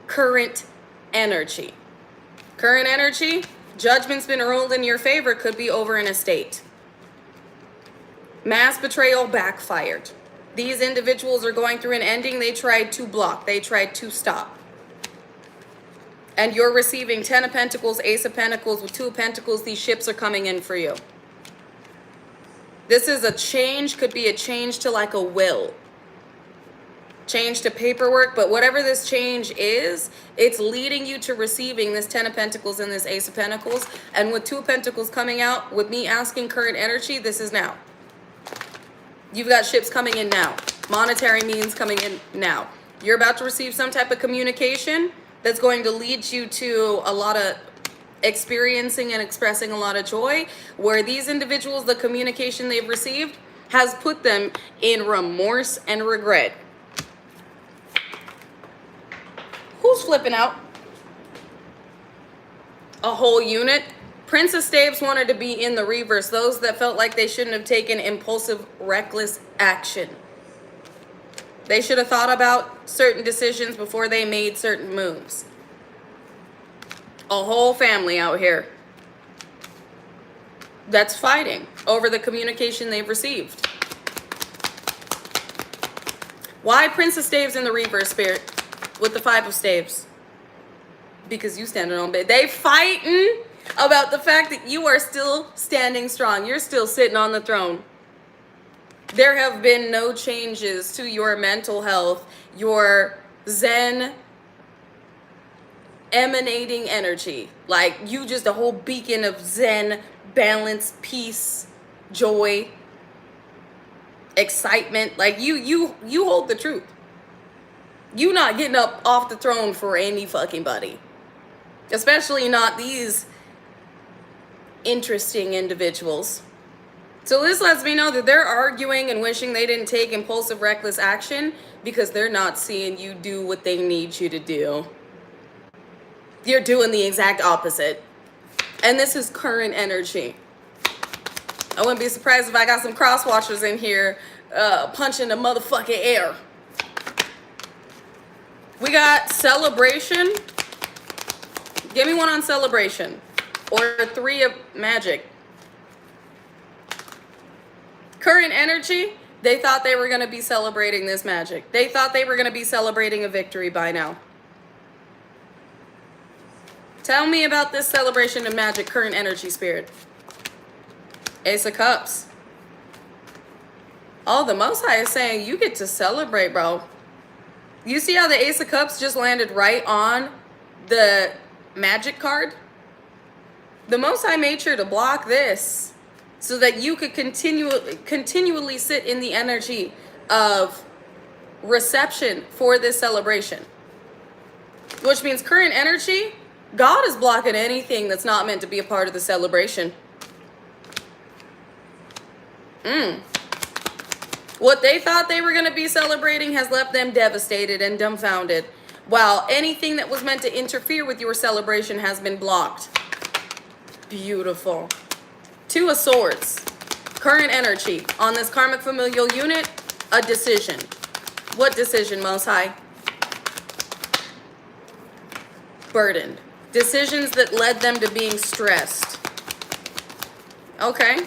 Speaker 1: current energy. Current energy, judgment's been ruled in your favor, could be over an estate. Mass betrayal backfired. These individuals are going through an ending they tried to block. They tried to stop. And you're receiving 10 of Pentacles, Ace of Pentacles with 2 of Pentacles. These ships are coming in for you. This is a change, could be a change to like a will. Change to paperwork, but whatever this change is, it's leading you to receiving this 10 of Pentacles and this Ace of Pentacles. And with 2 of Pentacles coming out, with me asking current energy, this is now. You've got ships coming in now. Monetary means coming in now. You're about to receive some type of communication that's going to lead you to a lot of experiencing and expressing a lot of joy, where these individuals, the communication they've received has put them in remorse and regret. Who's flipping out? A whole unit. Prince of Staves wanted to be in the reverse. Those that felt like they shouldn't have taken impulsive, reckless action. They should have thought about certain decisions before they made certain moves. A whole family out here that's fighting over the communication they've received. Why Prince of Staves in the reverse, Spirit, with the 5 of Staves? Because you standing on bed. They fighting about the fact that you are still standing strong. You're still sitting on the throne. There have been no changes to your mental health, your Zen emanating energy. Like you just a whole beacon of Zen, balance, peace, joy, excitement. Like you hold the truth. You not getting up off the throne for any fucking buddy. Especially not these interesting individuals. So this lets me know that they're arguing and wishing they didn't take impulsive, reckless action because they're not seeing you do what they need you to do. You're doing the exact opposite. And this is current energy. I wouldn't be surprised if I got some cross watchers in here punching the motherfucking air. We got celebration. Give me one on celebration. Or 3 of magic. Current energy, they thought they were going to be celebrating this magic. They thought they were going to be celebrating a victory by now. Tell me about this celebration of magic, current energy, Spirit. Ace of Cups. Oh, the Most High is saying you get to celebrate, bro. You see how the Ace of Cups just landed right on the magic card? The Most High made sure to block this so that you could continually sit in the energy of reception for this celebration. Which means current energy, God is blocking anything that's not meant to be a part of the celebration. What they thought they were going to be celebrating has left them devastated and dumbfounded, while anything that was meant to interfere with your celebration has been blocked. Beautiful. 2 of Swords. Current energy on this karmic familial unit, a decision. What decision, Most High? Burdened. Decisions that led them to being stressed. Okay.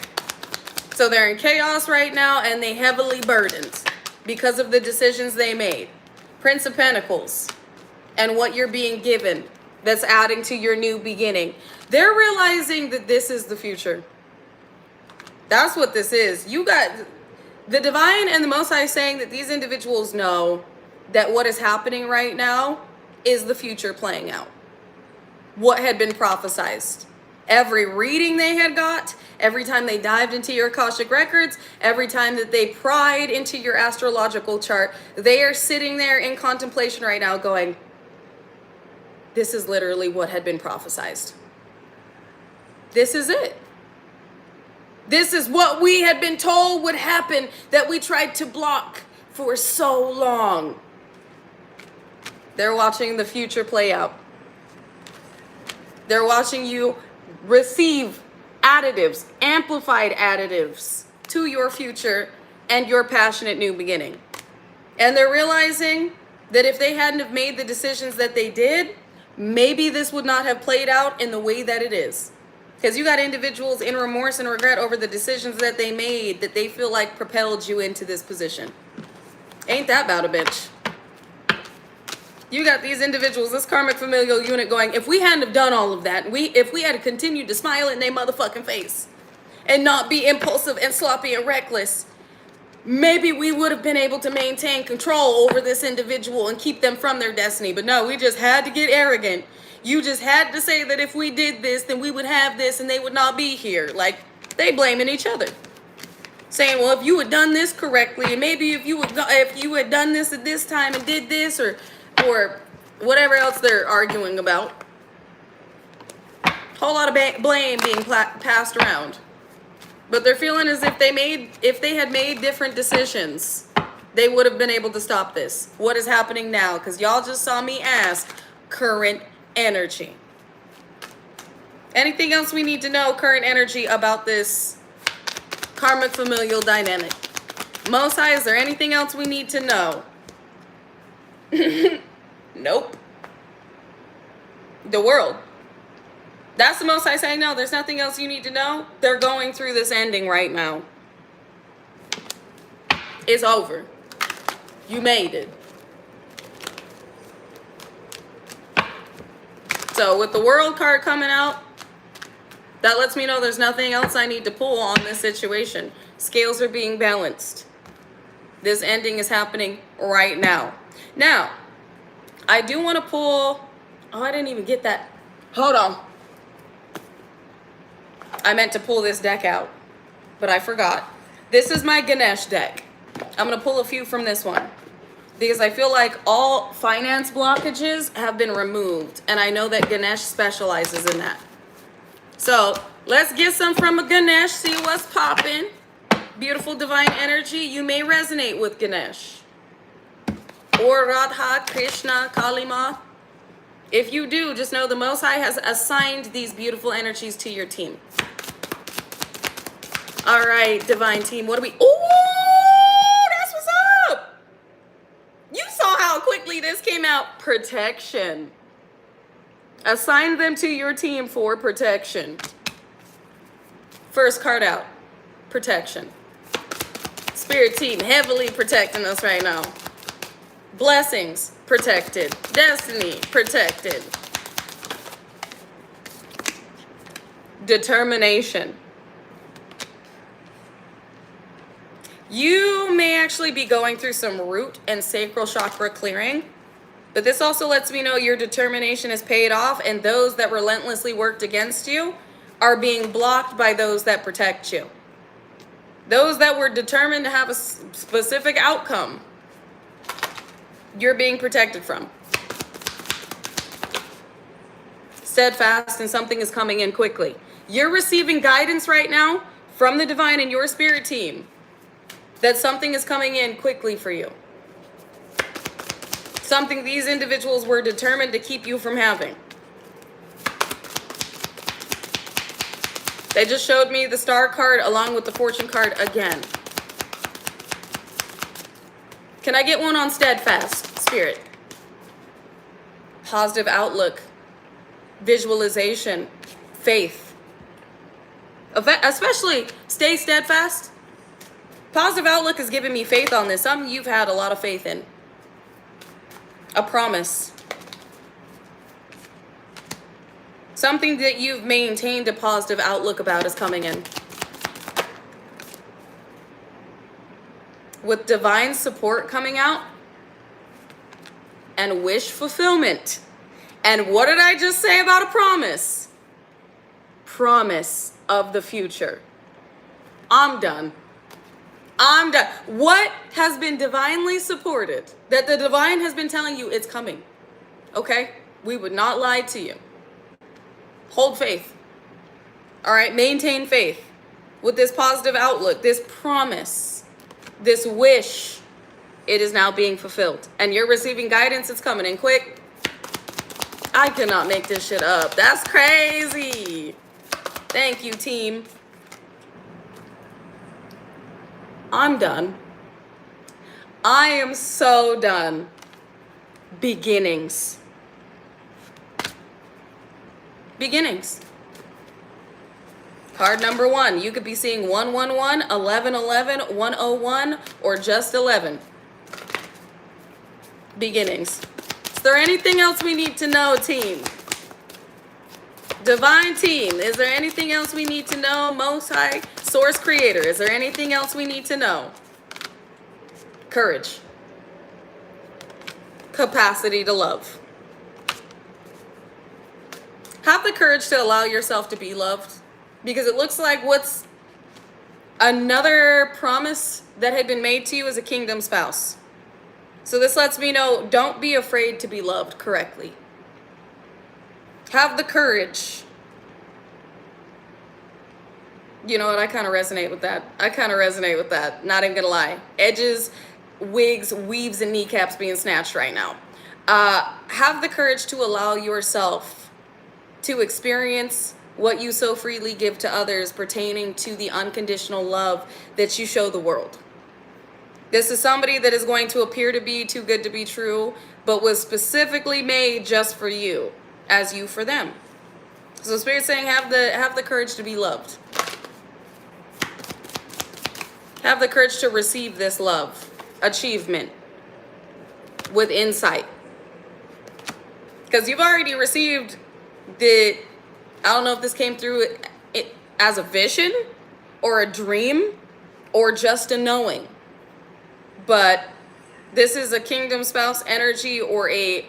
Speaker 1: So they're in chaos right now and they heavily burdened. because of the decisions they made. Prince of Pentacles and what you're being given that's adding to your new beginning. They're realizing that this is the future. That's what this is. You got the divine and the Most High saying that these individuals know that what is happening right now is the future playing out. What had been prophesized. Every reading they had got, every time they dived into your Akashic records, every time that they pried into your astrological chart, they are sitting there in contemplation right now going, this is literally what had been prophesized. This is it. This is what we had been told would happen, that we tried to block for so long. They're watching the future play out. They're watching you receive additives, amplified additives to your future and your passionate new beginning. And they're realizing that if they hadn't have made the decisions that they did, maybe this would not have played out in the way that it is. Because you got individuals in remorse and regret over the decisions that they made that they feel like propelled you into this position. Ain't that about a bitch? You got these individuals, this karmic familial unit going, if we hadn't have done all of that, if we had continued to smile in their motherfucking face and not be impulsive and sloppy and reckless, maybe we would have been able to maintain control over this individual and keep them from their destiny. But no, we just had to get arrogant. You just had to say that if we did this, then we would have this and they would not be here. Like, they blaming each other. Saying, well, if you had done this correctly, and maybe if you had done this at this time and did this, or whatever else they're arguing about. Whole lot of blame being passed around. But they're feeling as if they had made different decisions, they would have been able to stop this. What is happening now? Because y'all just saw me ask current energy. Anything else we need to know, current energy, about this karmic familial dynamic? Most High, is there anything else we need to know? Nope. The world. That's the Most High saying, no, there's nothing else you need to know. They're going through this ending right now. It's over. You made it. So with the world card coming out, that lets me know there's nothing else I need to pull on this situation. Scales are being balanced. This ending is happening right now. Now, I do want to pull... Oh, I didn't even get that. Hold on. I meant to pull this deck out, but I forgot. This is my Ganesh deck. I'm going to pull a few from this one, because I feel like all finance blockages have been removed, and I know that Ganesh specializes in that. So let's get some from a Ganesh, see what's popping. Beautiful divine energy. You may resonate with Ganesh or Radha, Krishna, Kalima. If you do, just know the Most High has assigned these beautiful energies to your team. All right, divine team, what do we... Ooh, that's what's up. You saw how quickly this came out. Protection. Assign them to your team for protection. First card out. Protection. Spirit team heavily protecting us right now. Blessings, protected. Destiny, protected. Determination. You may actually be going through some root and sacral chakra clearing, but this also lets me know your determination is paid off, and those that relentlessly worked against you are being blocked by those that protect you. Those that were determined to have a specific outcome, you're being protected from. Steadfast, and something is coming in quickly. You're receiving guidance right now from the divine and your spirit team that something is coming in quickly for you. Something these individuals were determined to keep you from having. They just showed me the star card along with the fortune card again. Can I get one on steadfast, spirit? Positive outlook, visualization, faith. Especially stay steadfast. Positive outlook is giving me faith on this. Something you've had a lot of faith in. A promise. Something that you've maintained a positive outlook about is coming in. With divine support coming out. And wish fulfillment. And what did I just say about a promise? Promise of the future. I'm done. I'm done. What has been divinely supported, that the divine has been telling you it's coming, okay? We would not lie to you. Hold faith. All right? Maintain faith with this positive outlook, this promise, this wish. It is now being fulfilled. And you're receiving guidance. It's coming in quick. I cannot make this shit up. That's crazy. Thank you, team. I'm done. I am so done. Beginnings. Beginnings. Card number 1. You could be seeing 111, 1111, 101, or just 11. Beginnings. Is there anything else we need to know, team? Divine team, is there anything else we need to know? Most High Source Creator, is there anything else we need to know? Courage. Capacity to love. Have the courage to allow yourself to be loved. Because it looks like what's another promise that had been made to you is a kingdom spouse. So this lets me know, don't be afraid to be loved correctly. Have the courage. You know what? I kind of resonate with that. Not even gonna lie. Edges, wigs, weaves, and kneecaps being snatched right now. Have the courage to allow yourself to experience what you so freely give to others pertaining to the unconditional love that you show the world. This is somebody that is going to appear to be too good to be true, but was specifically made just for you, as you for them. So Spirit's saying have the courage to be loved. Have the courage to receive this love, achievement, with insight. Because you've already received I don't know if this came through it as a vision or a dream or just a knowing. But this is a kingdom spouse energy or I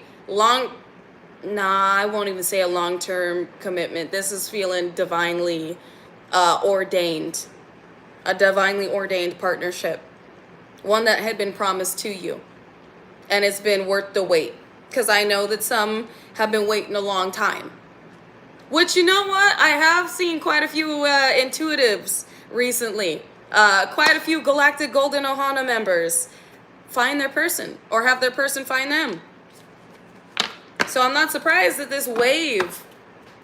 Speaker 1: won't even say a long-term commitment. This is feeling divinely ordained. A divinely ordained partnership. One that had been promised to you. And it's been worth the wait. Because I know that some have been waiting a long time. Which, you know what? I have seen quite a few intuitives recently. Quite a few Galactic Golden Ohana members find their person. Or have their person find them. So I'm not surprised that this wave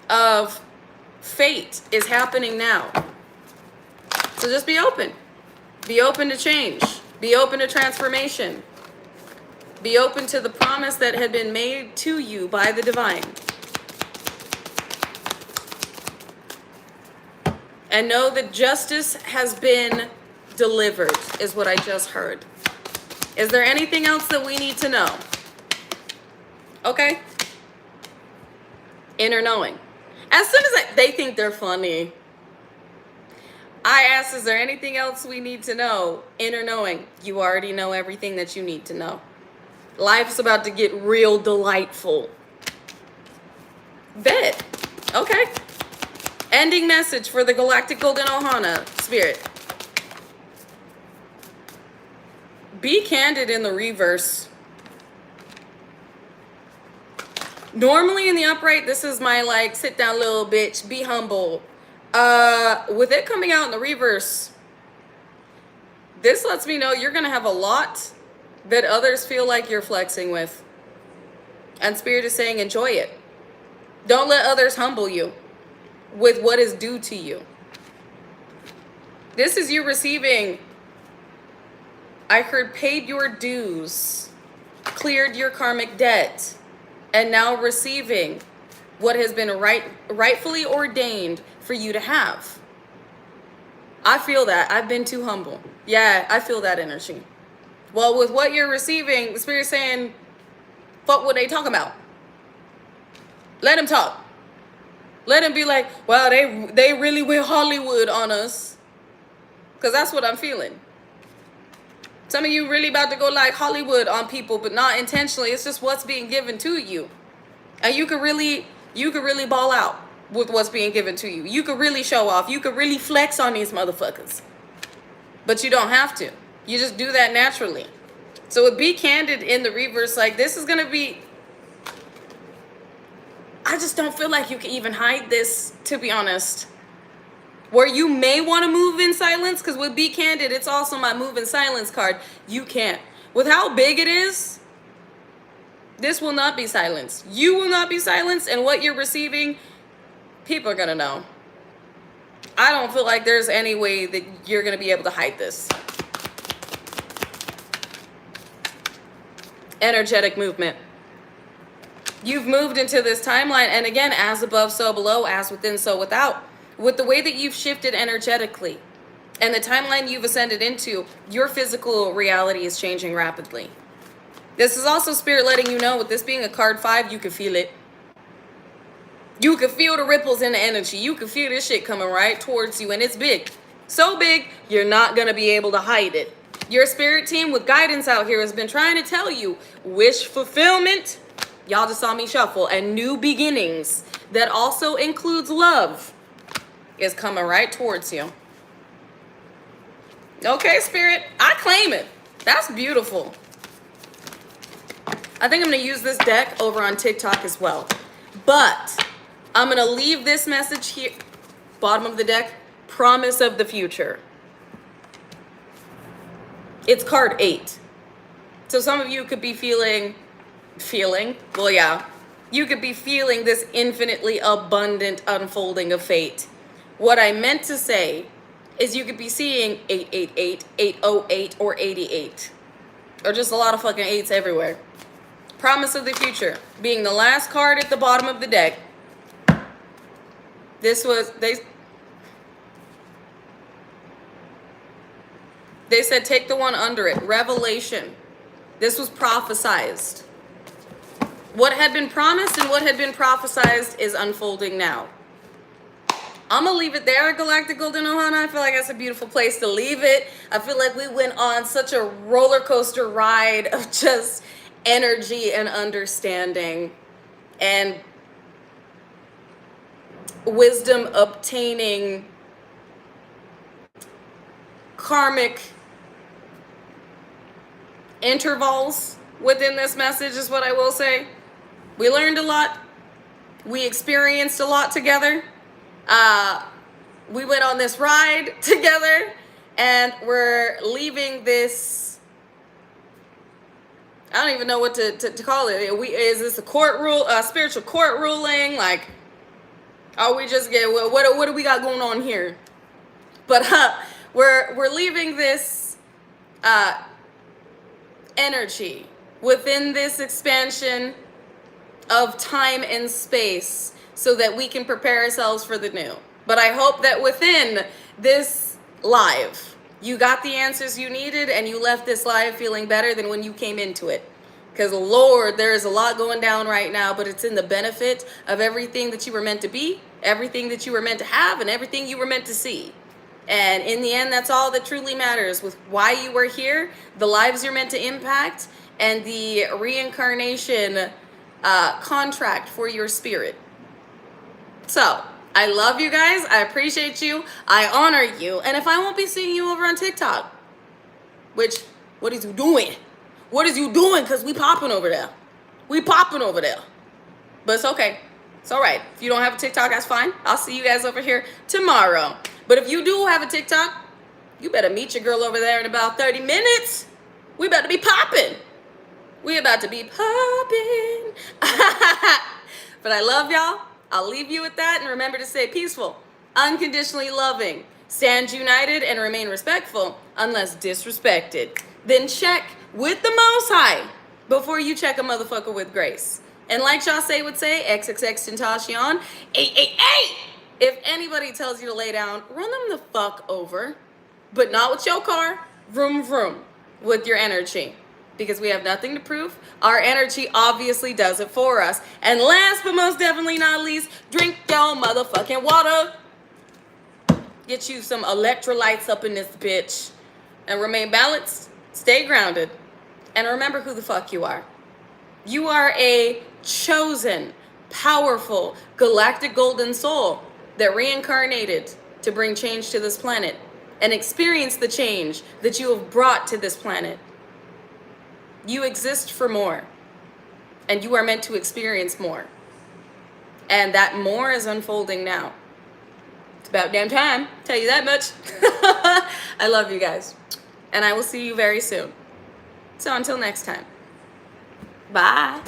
Speaker 1: of fate is happening now. So just be open. Be open to change. Be open to transformation. Be open to the promise that had been made to you by the divine. And know that justice has been delivered, is what I just heard. Is there anything else that we need to know? Okay. Inner knowing. As soon as they think they're funny, I asked, is there anything else we need to know? Inner knowing. You already know everything that you need to know. Life's about to get real delightful. Bet. Okay. Ending message for the Galactic Golden Ohana Spirit. Be candid in the reverse. Normally in the upright, this is my sit down little bitch, be humble. With it coming out in the reverse, this lets me know you're going to have a lot that others feel like you're flexing with. And Spirit is saying enjoy it. Don't let others humble you with what is due to you. This is you receiving, I heard, paid your dues, cleared your karmic debt, and now receiving what has been rightfully ordained for you to have. I feel that. I've been too humble. Yeah, I feel that energy. Well, with what you're receiving, the Spirit's saying, fuck what they talking about. Let them talk. Let them be like, wow, they really went Hollywood on us. Because that's what I'm feeling. Some of you really about to go like Hollywood on people, but not intentionally. It's just what's being given to you. And you could really ball out with what's being given to you. You could really show off. You could really flex on these motherfuckers. But you don't have to. You just do that naturally. So with Be Candid in the reverse, like this is going to be... I just don't feel like you can even hide this, to be honest. Where you may want to move in silence, because with Be Candid, it's also my move in silence card. You can't. With how big it is, this will not be silenced. You will not be silenced, and what you're receiving, people are going to know. I don't feel like there's any way that you're going to be able to hide this. Energetic movement. You've moved into this timeline, and again, as above, so below, as within, so without. With the way that you've shifted energetically and the timeline you've ascended into, your physical reality is changing rapidly. This is also Spirit letting you know, with this being a card 5, you can feel it. You can feel the ripples in the energy. You can feel this shit coming right towards you, and it's big. So big, you're not going to be able to hide it. Your spirit team with guidance out here has been trying to tell you, wish fulfillment. Y'all just saw me shuffle. And new beginnings. That also includes love. Is coming right towards you. Okay, Spirit. I claim it. That's beautiful. I think I'm going to use this deck over on TikTok as well. But I'm going to leave this message here. Bottom of the deck. Promise of the future. It's card 8. So some of you could be feeling, well, yeah. You could be feeling this infinitely abundant unfolding of fate. What I meant to say is you could be seeing 888, 808, or 88. Or just a lot of fucking 8s everywhere. Promise of the future being the last card at the bottom of the deck. This was, they said take the one under it. Revelation. This was prophesized. What had been promised and what had been prophesized is unfolding now. I'm going to leave it there, Galactic Golden Ohana. I feel like that's a beautiful place to leave it. I feel like we went on such a roller coaster ride of just energy and understanding and wisdom obtaining karmic intervals within this message is what I will say. We learned a lot. We experienced a lot together. We went on this ride together, and we're leaving this, I don't even know what to call it. Is this a court rule, a spiritual court ruling? Like, are we just getting, what do we got going on here? But we're leaving this energy within this expansion of time and space so that we can prepare ourselves for the new. But I hope that within this live, you got the answers you needed and you left this live feeling better than when you came into it. Because Lord, there is a lot going down right now, but it's in the benefit of everything that you were meant to be, everything that you were meant to have, and everything you were meant to see. And in the end, that's all that truly matters with why you were here, the lives you're meant to impact, and the reincarnation contract for your spirit. So, I love you guys. I appreciate you. I honor you. And if I won't be seeing you over on TikTok, which, what is you doing? What is you doing? Because we popping over there. We popping over there. But it's okay. It's all right. If you don't have a TikTok, that's fine. I'll see you guys over here tomorrow. But if you do have a TikTok, you better meet your girl over there in about 30 minutes. We about to be popping. We about to be popping. But I love y'all. I'll leave you with that, and remember to stay peaceful, unconditionally loving, stand united, and remain respectful unless disrespected. Then check with the Most High before you check a motherfucker with grace. And like Jase would say, XXX Tentacion, 888. If anybody tells you to lay down, run them the fuck over, but not with your car. vroom vroom with your energy, because we have nothing to prove. Our energy obviously does it for us. And last but most definitely not least, drink your motherfucking water. Get you some electrolytes up in this bitch. And remain balanced, stay grounded, and remember who the fuck you are. You are a chosen, powerful, galactic golden soul that reincarnated to bring change to this planet and experience the change that you have brought to this planet. You exist for more, and you are meant to experience more. And that more is unfolding now. It's about damn time, tell you that much. I love you guys, and I will see you very soon. So until next time, bye.